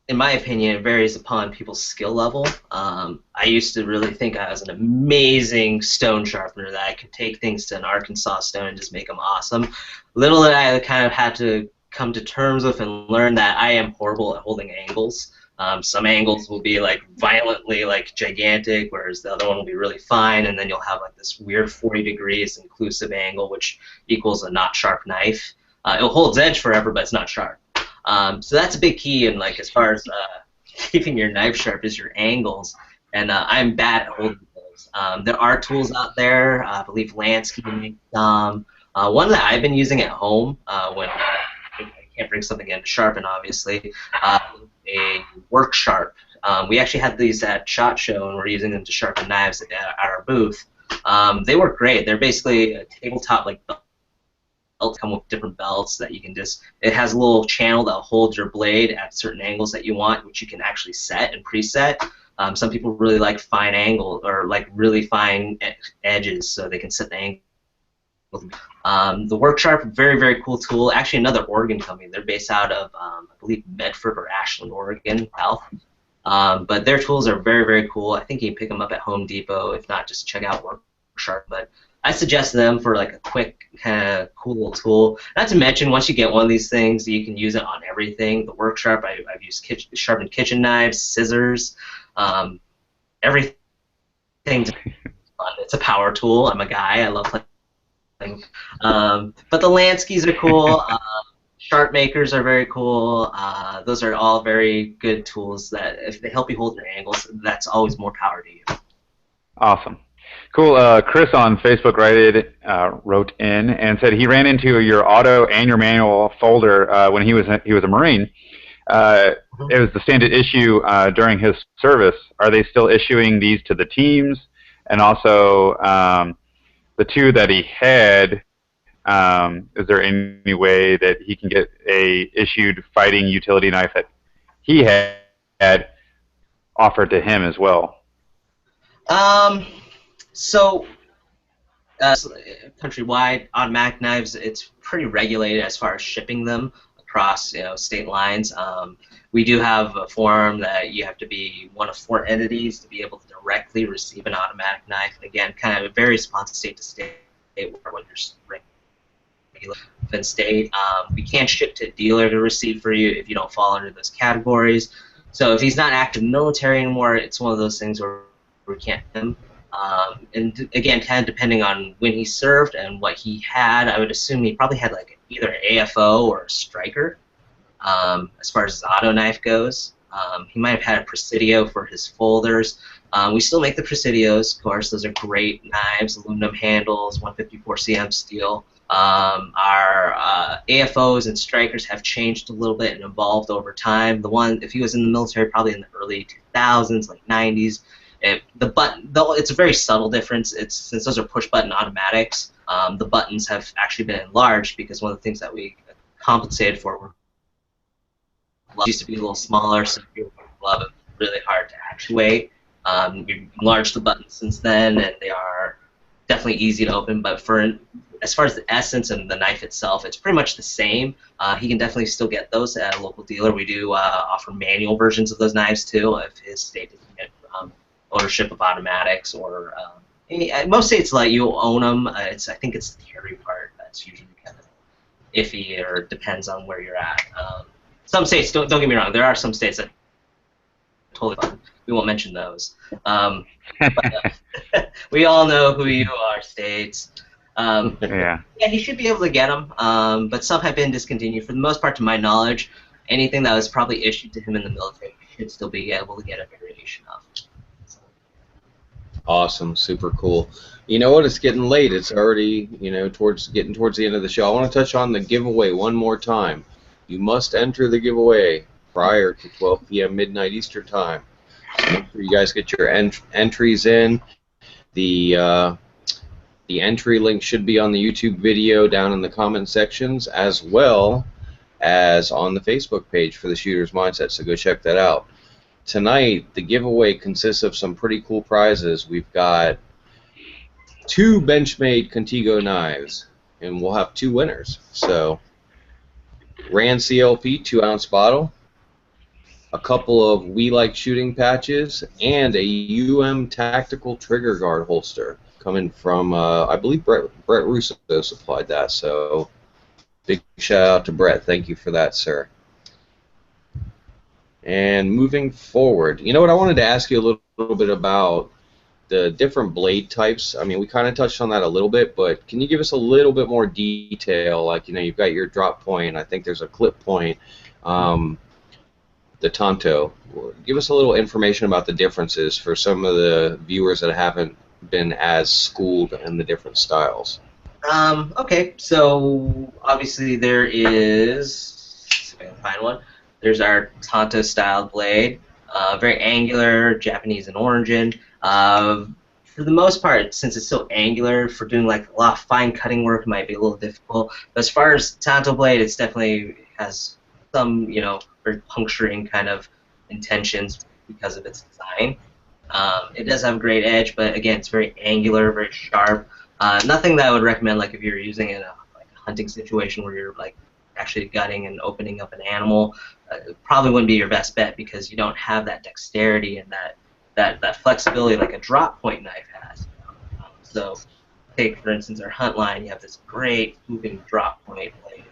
In my opinion, it varies upon people's skill level. I used to really think I was an amazing stone sharpener, that I could take things to an Arkansas stone and just make them awesome. Little that I kind of had to come to terms with and learn that I am horrible at holding angles. Some angles will be like violently like gigantic, whereas the other one will be really fine, and then you'll have like this weird 40 degrees inclusive angle, which equals a not sharp knife. It'll hold its edge forever, but it's not sharp. So that's a big key in like as far as keeping your knife sharp is your angles, and I'm bad at holding those. There are tools out there. I believe Lansky makes some. One that I've been using at home when I can't bring something in to sharpen, obviously, a Work Sharp. We actually had these at SHOT Show, and we're using them to sharpen knives at our booth. They work great. They're basically a tabletop like belts, come with different belts that you can just. It has a little channel that holds your blade at certain angles that you want, which you can actually set and preset. Some people really like fine angle or like really fine edges, so they can set the angle. The Work Sharp, very, very cool tool. Actually, another Oregon company. They're based out of, I believe, Medford or Ashland, Oregon, South. But their tools are very, very cool. I think you can pick them up at Home Depot. If not, just check out Worksharp. But I suggest them for like a quick kind of cool little tool. Not to mention, once you get one of these things, you can use it on everything. The Worksharp, I've used sharpened kitchen knives, scissors, everything. It's a power tool. I'm a guy. I love playing. But the Lanskys are cool. Sharp makers are very cool. Those are all very good tools that if they help you hold your angles, that's always more power to you. Awesome. Cool. Chris on Facebook wrote in and said he ran into your auto and your manual folder when he was a Marine. It was the standard issue during his service. Are they still issuing these to the teams? And also, the two that he had, is there any way that he can get a issued fighting utility knife that he had offered to him as well? So countrywide, automatic knives, it's pretty regulated as far as shipping them across state lines. We do have a form that you have to be one of 4 entities to be able to directly receive an automatic knife. Again, kind of it varies from state to state when you're in state. We can't ship to a dealer to receive for you if you don't fall under those categories. So if he's not active military anymore, it's one of those things where we can't him. And again, kind of depending on when he served and what he had, I would assume he probably had like either an AFO or a striker as far as his auto knife goes. He might have had a Presidio for his folders. We still make the Presidios, of course. Those are great knives, aluminum handles, 154 cm steel. Our AFOs and strikers have changed a little bit and evolved over time. The one, if he was in the military, probably in the early 2000s, like 90s, the button, though it's a very subtle difference. Since those are push-button automatics, the buttons have actually been enlarged because one of the things that we compensated for were used to be a little smaller, so if you glove it, really hard to actuate. We've enlarged the buttons since then, and they are definitely easy to open. But as far as the essence and the knife itself, it's pretty much the same. He can definitely still get those at a local dealer. We do offer manual versions of those knives too, if his state doesn't get ownership of automatics, or most states let you own them. I think it's the carry part that's usually kind of iffy, or depends on where you're at. Some states, don't get me wrong, there are some states that totally fun. We won't mention those. But, we all know who you are, states. Yeah, he should be able to get them, but some have been discontinued. For the most part, to my knowledge, anything that was probably issued to him in the military should still be able to get a variation of. Awesome, super cool. You know what? It's getting late. It's already getting towards the end of the show. I want to touch on the giveaway one more time. You must enter the giveaway prior to 12 p.m. midnight Eastern time. So make sure you guys get your entries in. The entry link should be on the YouTube video down in the comment sections, as well as on the Facebook page for the Shooter's Mindset, so go check that out. Tonight, the giveaway consists of some pretty cool prizes. We've got 2 Benchmade Contigo knives, and we'll have 2 winners. So, Rand CLP 2-ounce bottle, a couple of We Like Shooting patches, and a UM Tactical Trigger Guard holster coming from, I believe Brett Russo supplied that. So, big shout out to Brett. Thank you for that, sir. And moving forward, you know what, I wanted to ask you a little bit about the different blade types. I mean, we kind of touched on that a little bit, but can you give us a little bit more detail? Like, you've got your drop point, I think there's a clip point, the Tonto. Give us a little information about the differences for some of the viewers that haven't been as schooled in the different styles. Okay, so obviously there is, let's see if I can find one. There's our Tonto style blade, very angular, Japanese in origin. For the most part, since it's so angular, for doing like a lot of fine cutting work, it might be a little difficult. But as far as Tonto blade, it's definitely has some, very puncturing kind of intentions because of its design. It does have a great edge, but again, it's very angular, very sharp. Nothing that I would recommend, like if you're using it in a hunting situation where you're like actually gutting and opening up an animal, probably wouldn't be your best bet because you don't have that dexterity and that flexibility like a drop point knife has. So take, for instance, our hunt line, you have this great moving drop point blade.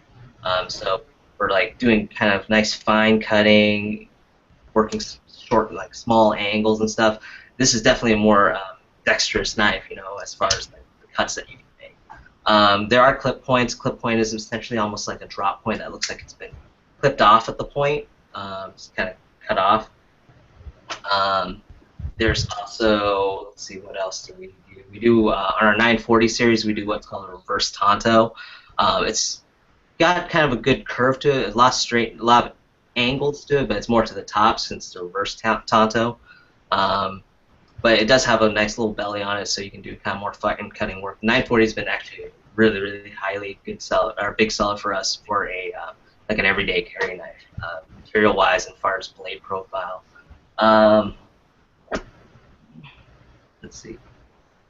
So for like doing kind of nice fine cutting, working short, like small angles and stuff, this is definitely a more dexterous knife, as far as like, the cuts that you can make. There are clip points. Clip point is essentially almost like a drop point that looks like it's been clipped off at the point, just kind of cut off. There's also, let's see, what else do we do? We do, on our 940 series, we do what's called a reverse tanto. It's got kind of a good curve to it, a lot of angles to it, but it's more to the top since it's a reverse tanto. But it does have a nice little belly on it, so you can do kind of more fine cutting work. 940 has been actually a really, really highly good seller, or big seller for us for a like an everyday carry knife, material-wise and as far as blade profile. Let's see.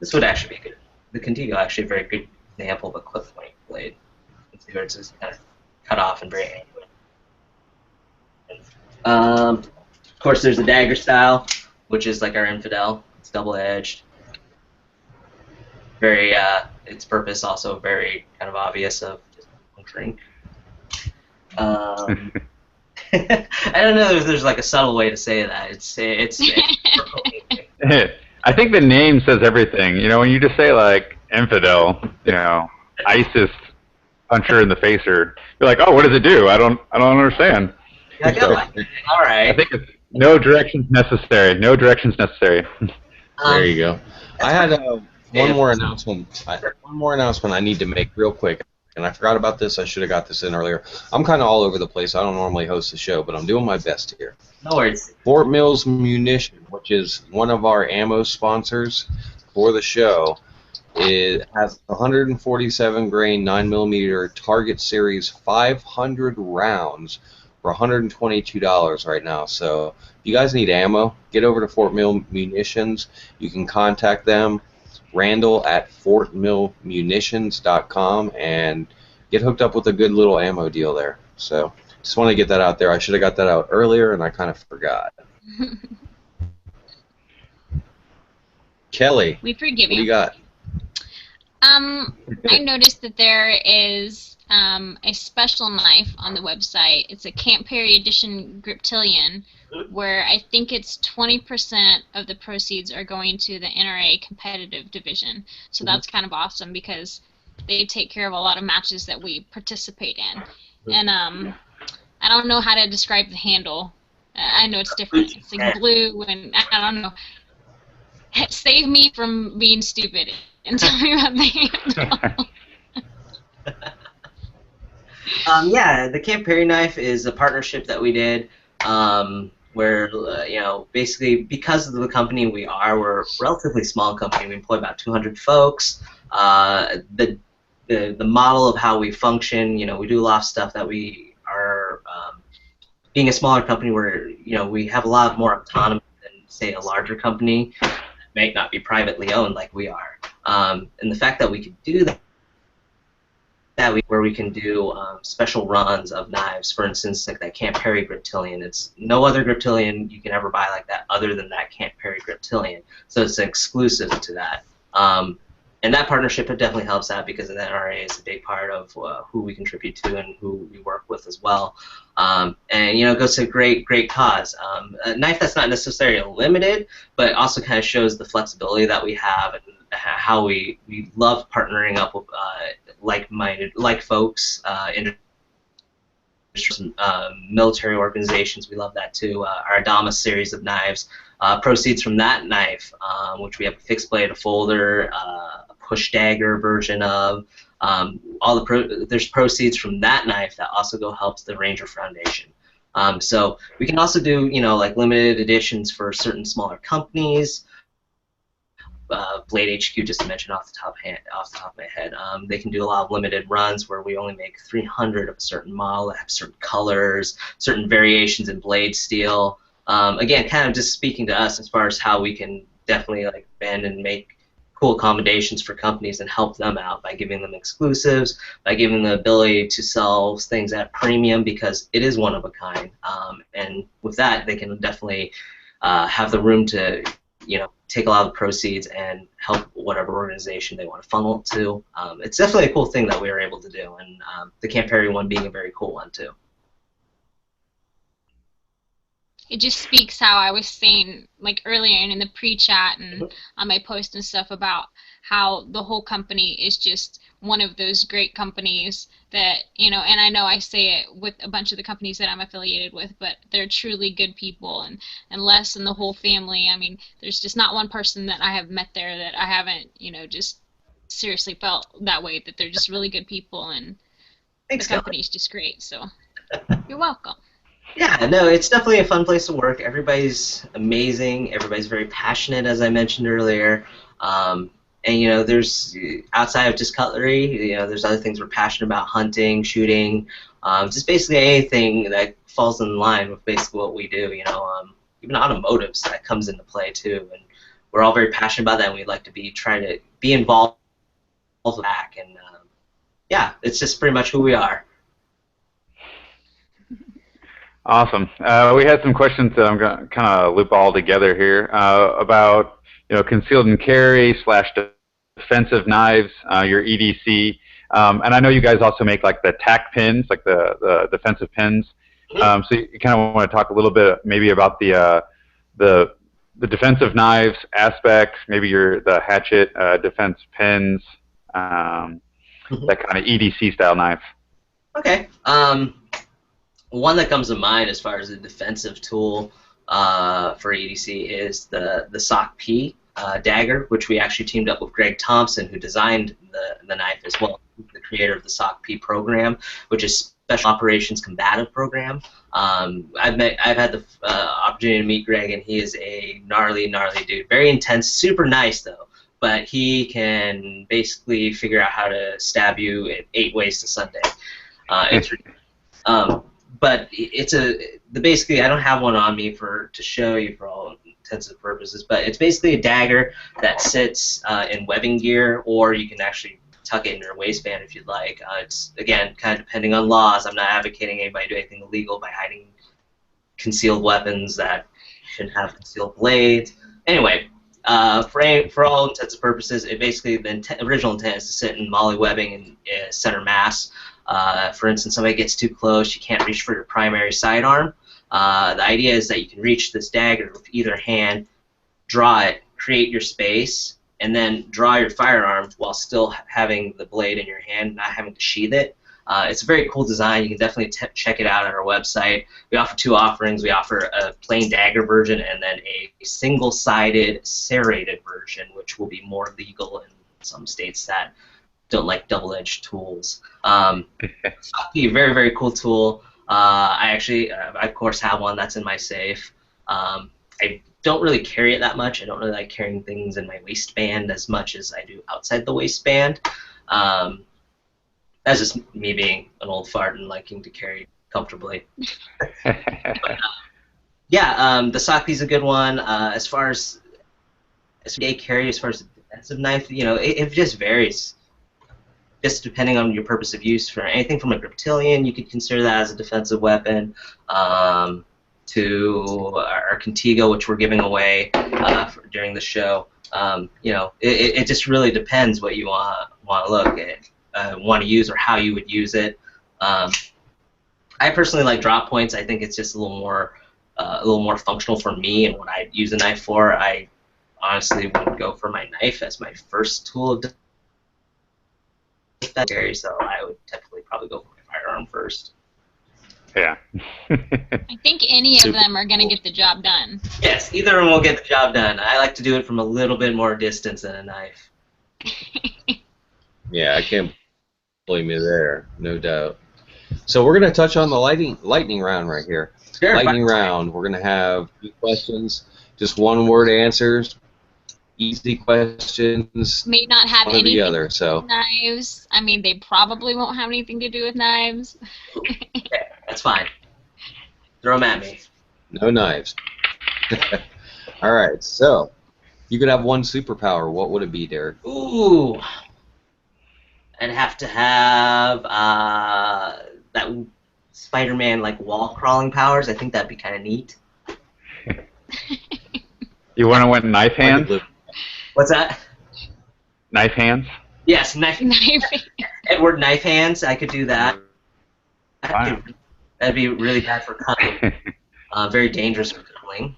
This would actually be good. The Contigo actually a very good example of a clip point blade. Let's see where it's just kind of cut off and very angular. Of course, there's the dagger style, which is like our Infidel. It's double-edged. Very, its purpose also very kind of obvious of just don't drink. I don't know if there's like a subtle way to say that. It's I think the name says everything. When you just say like infidel, ISIS puncher in the facer, you're like, oh, what does it do? I don't understand. Yeah, so, all right. I think it's no directions necessary. No directions necessary. There you go. I had one more announcement. One more announcement I need to make real quick. And I forgot about this. I should have got this in earlier. I'm kind of all over the place. I don't normally host the show, but I'm doing my best here. No worries. Fort Mills Munition, which is one of our ammo sponsors for the show, it has 147 grain 9mm Target Series 500 rounds for $122 right now. So if you guys need ammo, get over to Fort Mill Munitions. You can contact them, Randall at fortmillmunitions.com, and get hooked up with a good little ammo deal there. So just want to get that out there. I should have got that out earlier, and I kind of forgot. Kelly, we forgive what do you got? I noticed that there is a special knife on the website. It's a Camp Perry Edition Griptilian, where I think it's 20% of the proceeds are going to the NRA competitive division. So that's kind of awesome because they take care of a lot of matches that we participate in. And I don't know how to describe the handle. I know it's different. It's like blue, and I don't know. Save me from being stupid and tell me about the handle. Yeah, the Camp Perry knife is a partnership that we did where, basically because of the company we are, we're a relatively small company. We employ about 200 folks. The model of how we function, we do a lot of stuff that we are, being a smaller company where, we have a lot more autonomy than, say, a larger company that may not be privately owned like we are. And the fact that we could do that, where we can do special runs of knives, for instance, like that Camp Perry Griptilian. It's no other Griptilian you can ever buy like that other than that Camp Perry Griptilian. So it's exclusive to that. And that partnership definitely helps out because the NRA is a big part of who we contribute to and who we work with as well. And it goes to a great cause. A knife that's not necessarily limited, but also kind of shows the flexibility that we have and how we love partnering up with like-minded, like folks, military organizations. We love that too. Our Adama series of knives, proceeds from that knife, which we have a fixed blade, a folder, a push dagger version of. There's proceeds from that knife that also helps the Ranger Foundation. So we can also do like limited editions for certain smaller companies. Blade HQ, just to mention off the top of my head, they can do a lot of limited runs where we only make 300 of a certain model that have certain colors, certain variations in blade steel. Again, kind of just speaking to us as far as how we can definitely like bend and make cool accommodations for companies and help them out by giving them exclusives, by giving them the ability to sell things at premium because it is one of a kind. And with that, they can definitely have the room to, take a lot of the proceeds and help whatever organization they want to funnel it to. It's definitely a cool thing that we were able to do, and the Camp Perry one being a very cool one too. It just speaks how I was saying like earlier and in the pre-chat and on my post and stuff about how the whole company is just one of those great companies that, and I know I say it with a bunch of the companies that I'm affiliated with, but they're truly good people, and Les and the whole family, I mean, there's just not one person that I have met there that I haven't, just seriously felt that way, that they're just really good people, and Thanks, the company's just great, so you're welcome. Yeah, no, it's definitely a fun place to work. Everybody's amazing. Everybody's very passionate, as I mentioned earlier. And there's outside of just cutlery, there's other things we're passionate about: hunting, shooting, just basically anything that falls in line with basically what we do. Even automotives that comes into play too, and we're all very passionate about that. And we'd like to try to be involved back, and yeah, it's just pretty much who we are. Awesome. We had some questions that I'm going to kind of loop all together here about concealed and carry / defensive knives, your EDC, and I know you guys also make like the tack pins, like the defensive pins. So you kind of want to talk a little bit maybe about the defensive knives aspect, maybe the hatchet defense pins, that kind of EDC style knife. Okay. One that comes to mind as far as a defensive tool for EDC is the SOC P dagger, which we actually teamed up with Greg Thompson, who designed the knife as well, the creator of the SOC P program, which is Special Operations Combative Program. I've had the opportunity to meet Greg, and he is a gnarly dude. Very intense, super nice though. But he can basically figure out how to stab you in 8 ways to Sunday. But basically, I don't have one on me to show you for all intents and purposes, but it's basically a dagger that sits in webbing gear, or you can actually tuck it in your waistband if you'd like. It's, again, kind of depending on laws. I'm not advocating anybody do anything illegal by hiding concealed weapons that shouldn't have concealed blades. Anyway, for all intents and purposes, the original intent is to sit in MOLLE webbing in center mass. For instance, somebody gets too close, you can't reach for your primary sidearm. The idea is that you can reach this dagger with either hand, draw it, create your space, and then draw your firearm while still having the blade in your hand, not having to sheath it. It's a very cool design. You can definitely check it out on our website. We offer 2 offerings. We offer a plain dagger version and then a single-sided serrated version, which will be more legal in some states that don't like double-edged tools. A very, very cool tool. I actually, of course, have one that's in my safe. I don't really carry it that much. I don't really like carrying things in my waistband as much as I do outside the waistband. That's just me being an old fart and liking to carry comfortably. The SOC P is a good one. As far as everyday carry, as far as a defensive knife, it just varies. Just depending on your purpose of use. For anything from a griptilian, you could consider that as a defensive weapon. To our Contigo, which we're giving away during the show. It just really depends what you want to look at, want to use, or how you would use it. I personally like drop points. I think it's just a little more functional for me and what I use a knife for. I honestly would go for my knife as my first tool of defense. So I would typically probably go for my firearm first. Yeah. I think any of them are going to get the job done. Yes, either of them will get the job done. I like to do it from a little bit more distance than a knife. Yeah, I can't blame you there, no doubt. So we're going to touch on the lightning round right here. Sure. Lightning round. We're going to have 2 questions, just 1-word answers, easy questions. May not have one or anything the other, so. with knives. I mean, they probably won't have anything to do with knives. Okay, that's fine. Throw them at me. No knives. All right, so You could have one superpower. What would it be, Derrick? Ooh, I'd have to have that Spider-Man like wall crawling powers. I think that'd be kind of neat. You want to win knife hands? What's that? Knife hands? Yes, knife. Knife. Edward Knife Hands. I could do that. Wow. That'd be really bad for cuddling. Very dangerous for cuddling.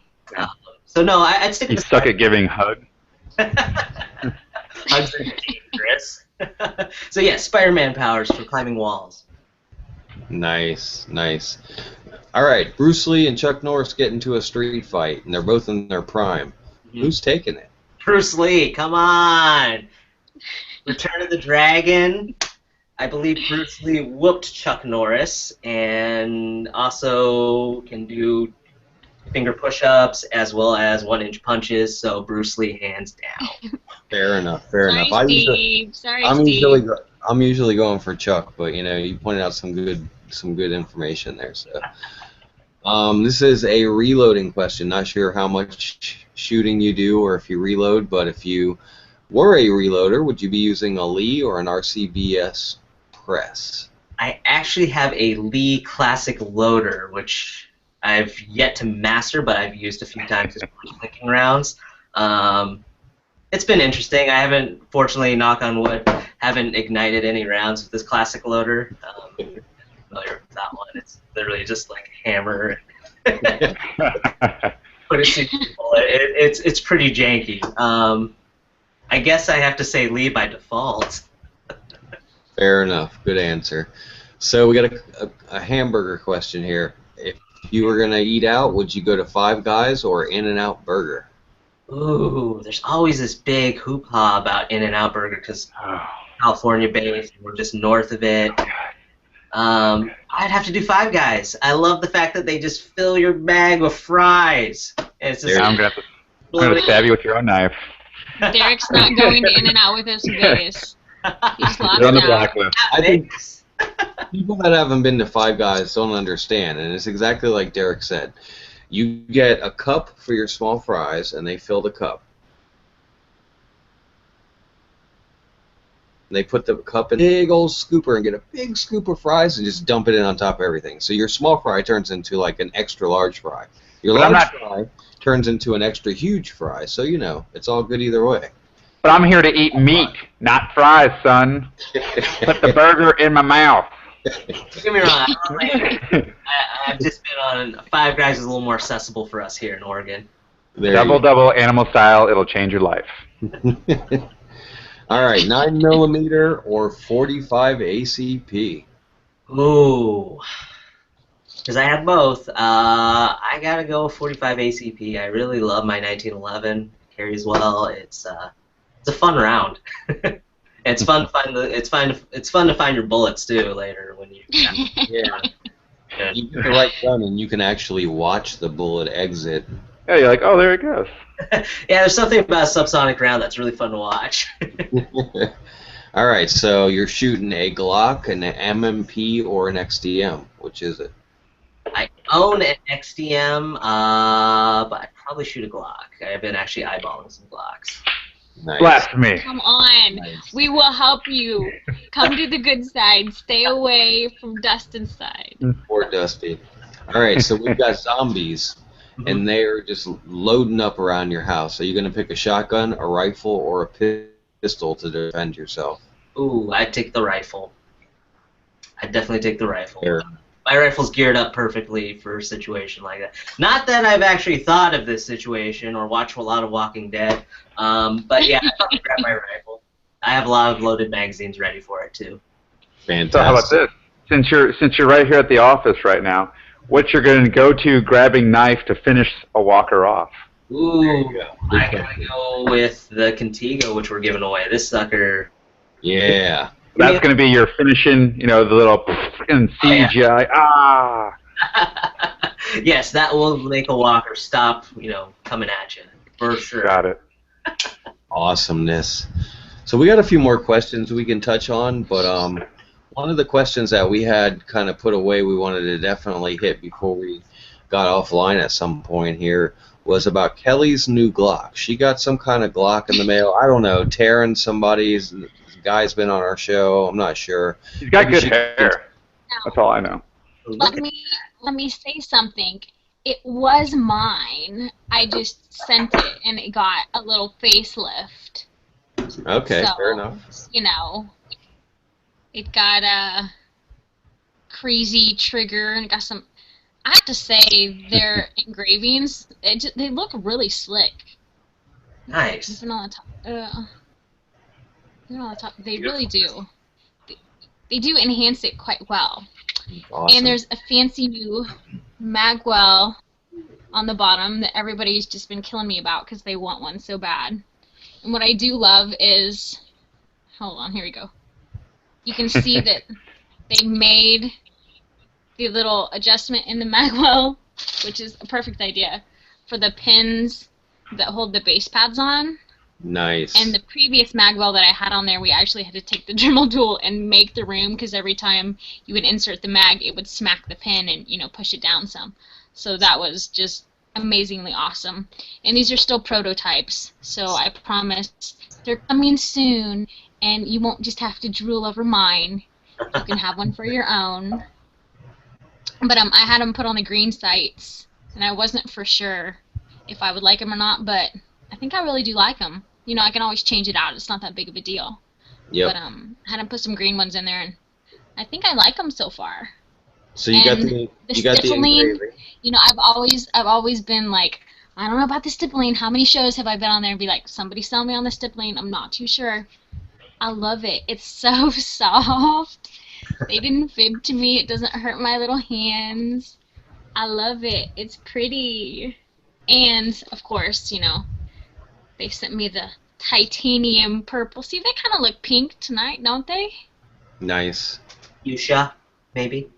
So no, I'd stick You with suck at giving hugs. Hugs are dangerous. So yeah, Spider-Man powers for climbing walls. Nice, nice. All right, Bruce Lee and Chuck Norris get into a street fight, and they're both in their prime. Who's taking it? Bruce Lee, come on! Return of the Dragon. I believe Bruce Lee whooped Chuck Norris, and also can do finger push-ups as well as 1-inch punches. So Bruce Lee, hands down. Fair enough. Fair enough. Sorry, I'm Steve. usually going for Chuck, but you know, you pointed out some good information there. So, this is a reloading question. Not sure how much shooting you do or if you reload, but if you were a reloader, would you be using a Lee or an RCBS press? I actually have a Lee Classic Loader, which I've yet to master, but I've used a few times as clicking rounds. It's been interesting. I haven't, fortunately, knock on wood, haven't ignited any rounds with this Classic Loader. If you're familiar with that one, it's literally just like a hammer. But it's pretty janky. I guess I have to say Lee by default. Fair enough. Good answer. So we got a hamburger question here. If you were gonna eat out, would you go to Five Guys or In-N-Out Burger? Ooh, there's always this big hoopla about In-N-Out Burger because California based, we're just north of it. I'd have to do Five Guys. I love the fact that they just fill your bag with fries. And it's just I'm gonna stab you with your own knife. Derrick's not going to In-N-Out with us in Vegas. He just lost You're on the out. blacklist. I think people that haven't been to Five Guys don't understand, and it's exactly like Derrick said. You get a cup for your small fries, and they fill the cup. They put the cup in a big old scooper and get a big scoop of fries and just dump it in on top of everything. So your small fry turns into like an extra large fry. Your large fry turns into an extra huge fry. So, you know, it's all good either way. But I'm here to eat meat, not fries, son. Put the burger in my mouth. Don't get me wrong. I've just been on Five Guys is a little more accessible for us here in Oregon. Double animal style. It'll change your life. All right, 9mm or 45 ACP? Ooh. Because I have both. I gotta go 45 ACP. I really love my 1911. It carries well. It's a fun round. It's fun to find it's fun to find your bullets too later when you. Yeah. You get the right gun and you can actually watch the bullet exit. Yeah, you're like, oh, there it goes. Yeah, there's something about a subsonic round that's really fun to watch. All right, so you're shooting a Glock, an MMP, or an XDM. Which is it? I own an XDM, but I'd probably shoot a Glock. I've been actually eyeballing some Glocks. Nice. Blasphemy. Come on. Nice. We will help you. Come to the good side. Stay away from Dustin's side. Poor Dusty. All right, so we've got zombies, and they're just loading up around your house. Are you going to pick a shotgun, a rifle, or a pistol to defend yourself? Ooh, I'd take the rifle. I'd definitely take the rifle. Fair. My rifle's geared up perfectly for a situation like that. Not that I've actually thought of this situation or watched a lot of Walking Dead, but yeah, I'd probably grab my rifle. I have a lot of loaded magazines ready for it too. Fantastic. So how about this? Since you're right here at the office right now, what's your going to go-to grabbing knife to finish a walker off? Ooh, I gotta go with the Contigo, which we're giving away. This sucker. Yeah. That's going to be your finishing, you know, the little and siege. Yeah. Like, ah. Yes, that will make a walker stop, you know, coming at you for sure. Got it. Awesomeness. So we got a few more questions we can touch on, but one of the questions that we had kind of put away we wanted to definitely hit before we got offline at some point here was about Kelly's new Glock. She got some kind of Glock in the mail. I don't know. Taryn, somebody's guy's been on our show. I'm not sure. She's got Maybe good hair. That's all I know. Let me say something. It was mine. I just sent it, and it got a little facelift. Okay, So, fair enough. You know, it got a crazy trigger, and it got some. I have to say, their engravings, they look really slick. Nice. Even on the top. Even on the top, they really do. They do enhance it quite well. Awesome. And there's a fancy new magwell on the bottom that everybody's just been killing me about because they want one so bad. And what I do love is, hold on, here we go. You can see that they made the little adjustment in the magwell, which is a perfect idea, for the pins that hold the base pads on. Nice. And the previous magwell that I had on there, we actually had to take the Dremel tool and make the room because every time you would insert the mag, it would smack the pin and, you know, push it down some. So that was just amazingly awesome. And these are still prototypes, so I promise they're coming soon, and you won't just have to drool over mine. You can have one for your own. But I had them put on the green sights, and I wasn't for sure if I would like them or not, but I think I really do like them. You know, I can always change it out. It's not that big of a deal. Yep. But I had them put some green ones in there, and I think I like them so far. So you got the stippling, engraving. you know, I've always been like, I don't know about the stippling. How many shows have I been on there and be like, somebody sell me on the stippling? I'm not too sure. I love it. It's so soft. They didn't fib to me. It doesn't hurt my little hands. I love it. It's pretty. And, of course, you know, they sent me the titanium purple. See, they kind of look pink tonight, don't they? Nice. Fuchsia, maybe?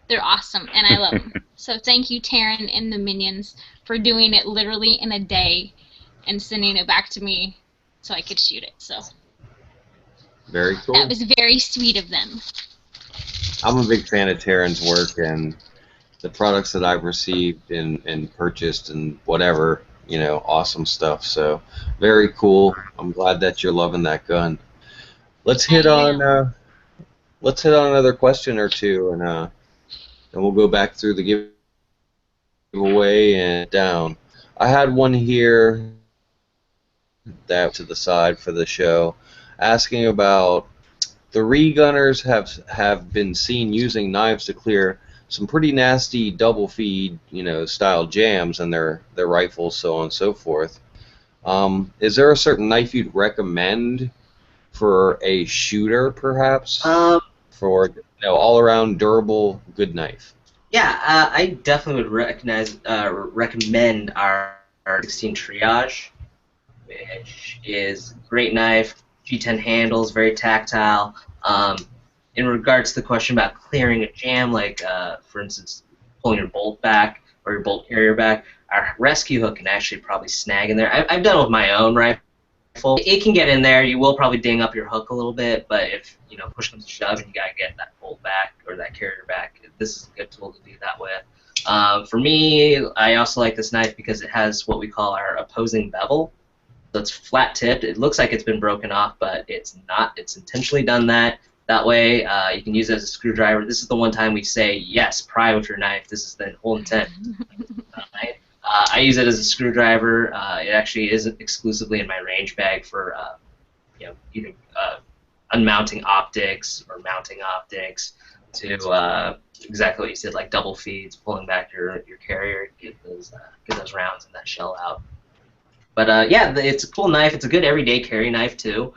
They're awesome, and I love them. So thank you, Taryn and the Minions, for doing it literally in a day and sending it back to me so I could shoot it. So Very cool. that was very sweet of them. I'm a big fan of Taryn's work and the products that I've received and purchased and whatever, you know, awesome stuff. So very cool. I'm glad that you're loving that gun. Let's hit on another question or two, and we'll go back through the giveaway and down. I had one here that to the side for the show, asking about the re-gunners have been seen using knives to clear some pretty nasty double feed, you know, style jams in their rifles, so on and so forth. Is there a certain knife you'd recommend for a shooter, perhaps? For, you know, all-around durable, good knife. Yeah, I definitely would recommend our 16 Triage, which is a great knife. G10 handles, very tactile. In regards to the question about clearing a jam, like for instance, pulling your bolt back or your bolt carrier back, our rescue hook can actually probably snag in there. I've done it with my own rifle. It can get in there. You will probably ding up your hook a little bit, but if you know push comes to shove and you gotta get that bolt back or that carrier back, this is a good tool to do that with. For me, I also like this knife because it has what we call our opposing bevel. So it's flat tipped. It looks like it's been broken off, but it's not. It's intentionally done that. That way, you can use it as a screwdriver. This is the one time we say, yes, pry with your knife. This is the whole intent. I use it as a screwdriver. It actually isn't exclusively in my range bag for you know, either unmounting optics or mounting optics to exactly what you said, like double feeds, pulling back your carrier, get those rounds and that shell out. But yeah, it's a cool knife. It's a good everyday carry knife too.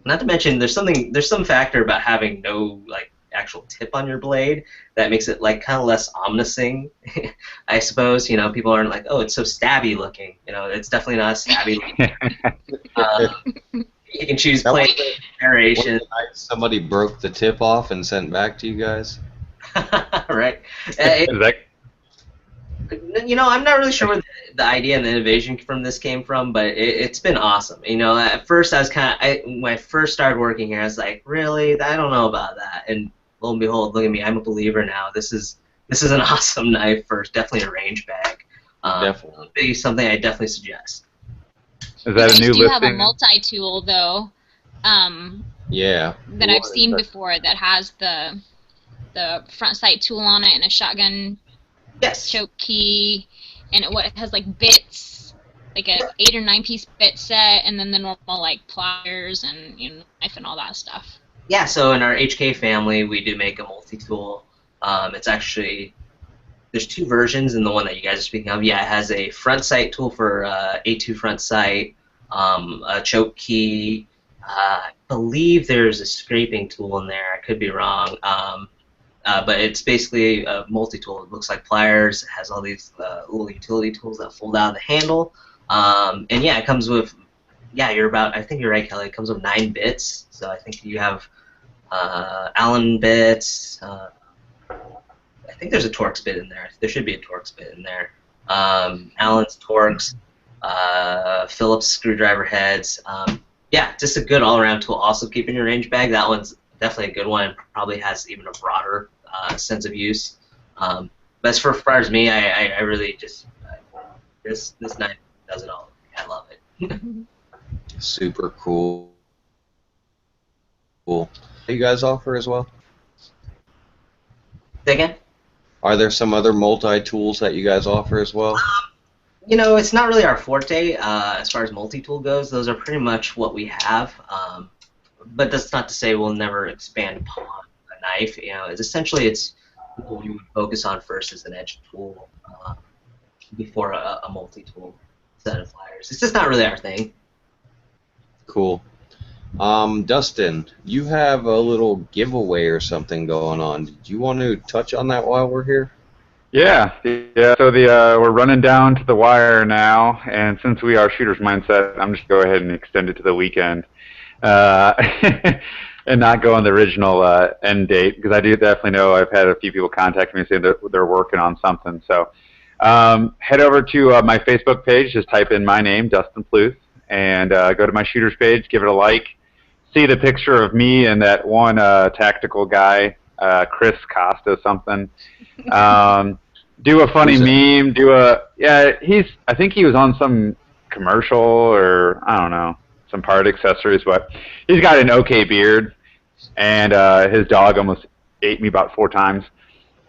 Not to mention, there's some factor about having no like actual tip on your blade that makes it like kind of less ominousing, I suppose. You know, people aren't like, oh, it's so stabby looking. You know, it's definitely not stabby looking. You can choose plane generation. Somebody broke the tip off and sent back to you guys. Right. You know, I'm not really sure where the idea and the innovation from this came from, but it's been awesome. You know, at first I was when I first started working here, I was like, really? I don't know about that. And lo and behold, look at me, I'm a believer now. This is this is an awesome knife for definitely a range bag. Definitely. It'd be something I definitely suggest. Is that a new You do have a listing? multi-tool though. Yeah. That I've seen before that has the front sight tool on it and a shotgun Yes. choke key, and it has like bits, like a 8 or 9 piece bit set, and then the normal like pliers and knife and all that stuff. Yeah, so in our HK family, we do make a multi-tool. It's actually, there's 2 versions in the one that you guys are speaking of. Yeah, it has a front sight tool for A2 front sight, a choke key. I believe there's a scraping tool in there. I could be wrong. But it's basically a multi-tool. It looks like pliers. It has all these little utility tools that fold out of the handle. And yeah, it comes with, I think you're right, Kelly. It comes with 9 bits. So I think you have Allen bits. I think there's a Torx bit in there. There should be a Torx bit in there. Allen's Torx, Phillips screwdriver heads. Yeah, just a good all-around tool. Also, keep in your range bag. That one's definitely a good one. Probably has even a broader sense of use. But as far as me, I really just this knife does it all. I love it. Super cool. Cool. You guys offer as well? Say again? Are there some other multi-tools that you guys offer as well? It's not really our forte as far as multi-tool goes. Those are pretty much what we have. But that's not to say we'll never expand upon a knife. It's what you would focus on first as an edge tool before a multi-tool set of pliers. It's just not really our thing. Cool. Dustin, you have a little giveaway or something going on. Did you want to touch on that while we're here? Yeah. So we're running down to the wire now, and since we are Shooter's Mindset, I'm just going to go ahead and extend it to the weekend, and not go on the original end date, because I do definitely know I've had a few people contact me saying that they're working on something. So head over to my Facebook page, just type in my name, Dustin Pluth, and go to my Shooters page, give it a like, see the picture of me and that one tactical guy, Chris Costa something. Do a funny meme. I think he was on some commercial or I don't know, some part accessories, but he's got an okay beard, and his dog almost ate me about 4 times.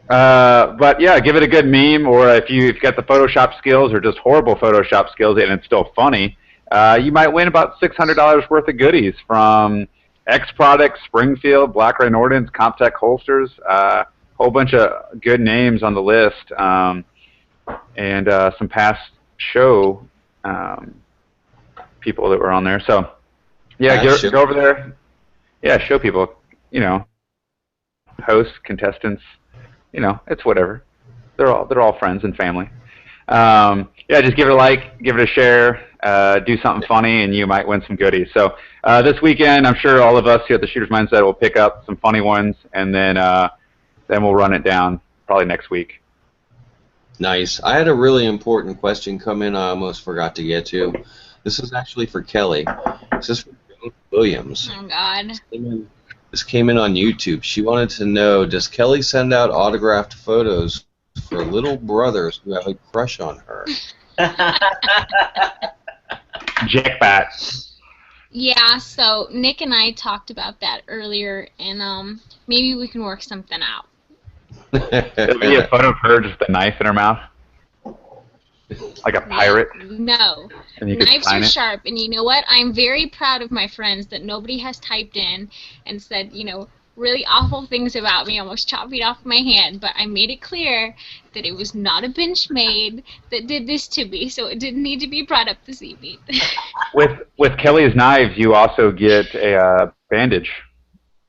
But yeah, give it a good meme, or if you've got the Photoshop skills or just horrible Photoshop skills and it's still funny, you might win about $600 worth of goodies from X Products, Springfield, Black Rain Ordnance, Comptech Holsters. Whole bunch of good names on the list, and some past show people that were on there. So yeah, go over there. Yeah, show people. Hosts, contestants. It's whatever. They're all friends and family. Yeah, just give it a like, give it a share, do something funny, and you might win some goodies. So this weekend, I'm sure all of us here at the Shooter's Mindset will pick up some funny ones, and then we'll run it down probably next week. Nice. I had a really important question come in I almost forgot to get to. This is actually for Kelly. This is for Joan Williams. Oh, God. This came in on YouTube. She wanted to know, does Kelly send out autographed photos for little brothers who have a crush on her? Jackpot. Yeah, so Nick and I talked about that earlier, and maybe we can work something out. It'll be a photo of her just with a knife in her mouth, like a pirate. No, knives are sharp, and you know what? I'm very proud of my friends that nobody has typed in and said, really awful things about me, almost chopped me off my hand, but I made it clear that it was not a Benchmade that did this to me, so it didn't need to be brought up this evening. With Kelly's knives, you also get a bandage.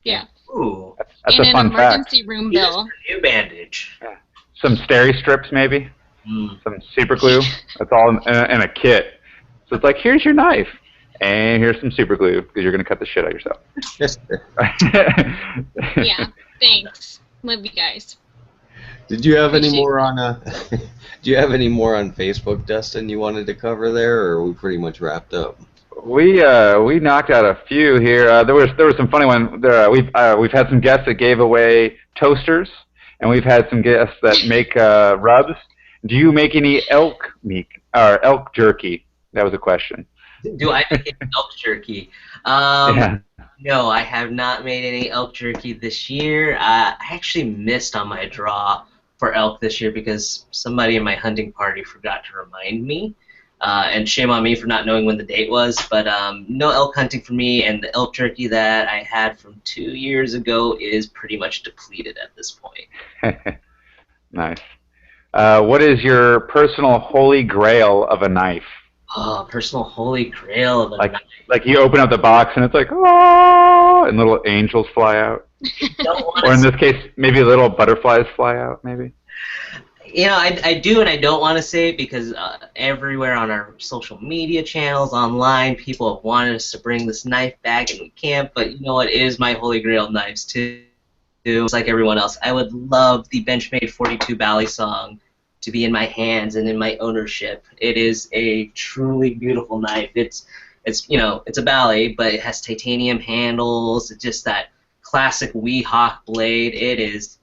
Yeah. Ooh. That's and a fun an emergency fact. room bill. New bandage. Yeah. Some steri strips, maybe. Some super glue. That's all in a kit. So it's like, here's your knife. And here's some super glue, because you're going to cut the shit out of yourself. Yeah, thanks. Love you guys. Did you have any more on do you have any more on Facebook, Dustin, you wanted to cover there, or are we pretty much wrapped up? We knocked out a few here. There was some funny ones. We've had some guests that gave away toasters, and we've had some guests that make rubs. Do you make any elk meat or elk jerky? That was a question. Do I make any elk jerky? Um, Yeah. no, I have not made any elk jerky this year. I actually missed on my draw for elk this year because somebody in my hunting party forgot to remind me. And shame on me for not knowing when the date was. But no elk hunting for me, and the elk jerky that I had from 2 years ago is pretty much depleted at this point. Nice. What is your personal holy grail of a knife? Oh, personal holy grail of a Like, knife. like you open up the box and it's like, oh, and little angels fly out. Don't want Or in to this case, maybe little butterflies fly out, maybe. You know, I do and I don't want to say it because everywhere on our social media channels, online, people have wanted us to bring this knife back and we can't, but you know what, it is my holy grail knives too. It's like everyone else. I would love the Benchmade 42 Bally Song to be in my hands and in my ownership. It is a truly beautiful knife. It's a Bally, but it has titanium handles. It's just that classic Weehawk blade. It is,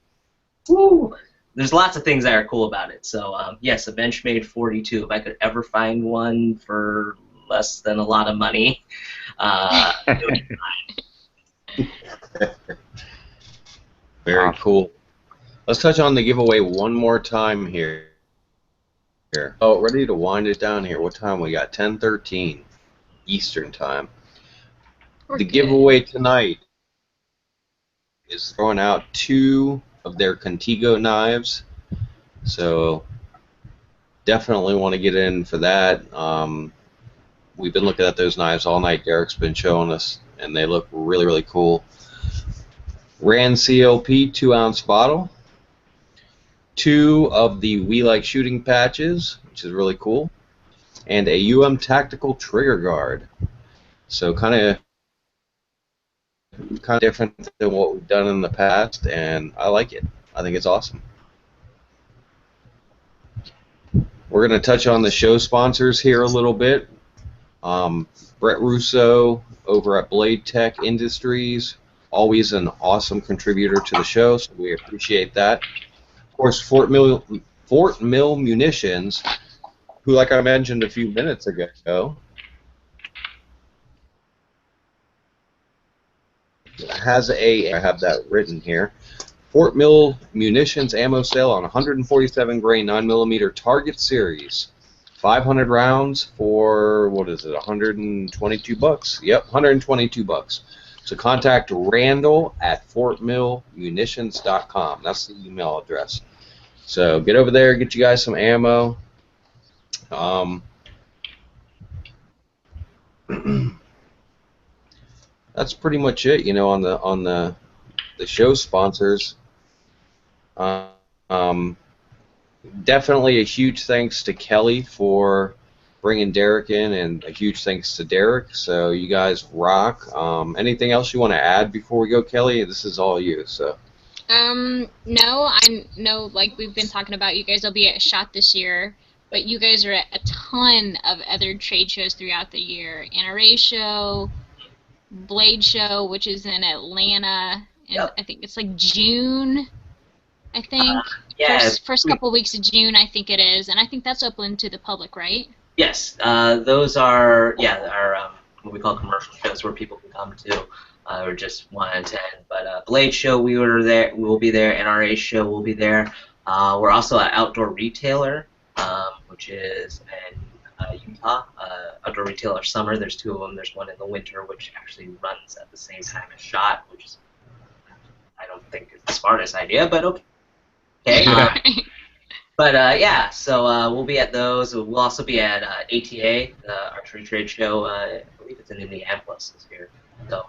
woo! There's lots of things that are cool about it. So yes, a Benchmade 42. If I could ever find one for less than a lot of money, it would be fine. Very Awesome. cool. Let's touch on the giveaway one more time here. Oh, ready to wind it down here. What time we got? 10:13 Eastern time. We're The good. giveaway tonight is throwing out 2 of their Contigo knives. So definitely want to get in for that. We've been looking at those knives all night. Derrick's been showing us, and they look really, really cool. Rand CLP 2-ounce bottle. 2 of the We Like Shooting patches, which is really cool. And a Tactical trigger guard. So kind of different than what we've done in the past, and I like it. I think it's awesome. We're going to touch on the show sponsors here a little bit. Brett Russo over at Blade Tech Industries, always an awesome contributor to the show, so we appreciate that. Of course, Fort Mill Munitions, who, like I mentioned a few minutes ago, has I have that written here, Fort Mill Munitions ammo sale on 147 grain 9mm target series. 500 rounds for, what is it, 122 bucks? Yep, 122 bucks. So contact Randall at fortmillmunitions.com. That's the email address. So get over there, get you guys some ammo. That's pretty much it, you know, on the show sponsors. Definitely a huge thanks to Kelly for bringing Derrick in, and a huge thanks to Derrick. So you guys rock. Anything else you want to add before we go, Kelly? This is all you. So. No, I know, like we've been talking about, you guys will be at SHOT this year, but you guys are at a ton of other trade shows throughout the year. NRA show, Blade show, which is in Atlanta, and Yep. I think it's like June, I think. Yeah. First couple weeks of June, I think it is, and I think that's open to the public, right? Yes, those are our what we call commercial shows where people can come to or just want to attend. But Blade show we were there, we will be there. NRA show will be there. We're also an outdoor retailer, which is in Utah. Outdoor retailer summer. There's 2 of them. There's one in the winter, which actually runs at the same time as SHOT, which is, I don't think is the smartest idea, but okay. But yeah, so we'll be at those. We'll also be at ATA, the archery trade show. I believe it's in Indianapolis this year. So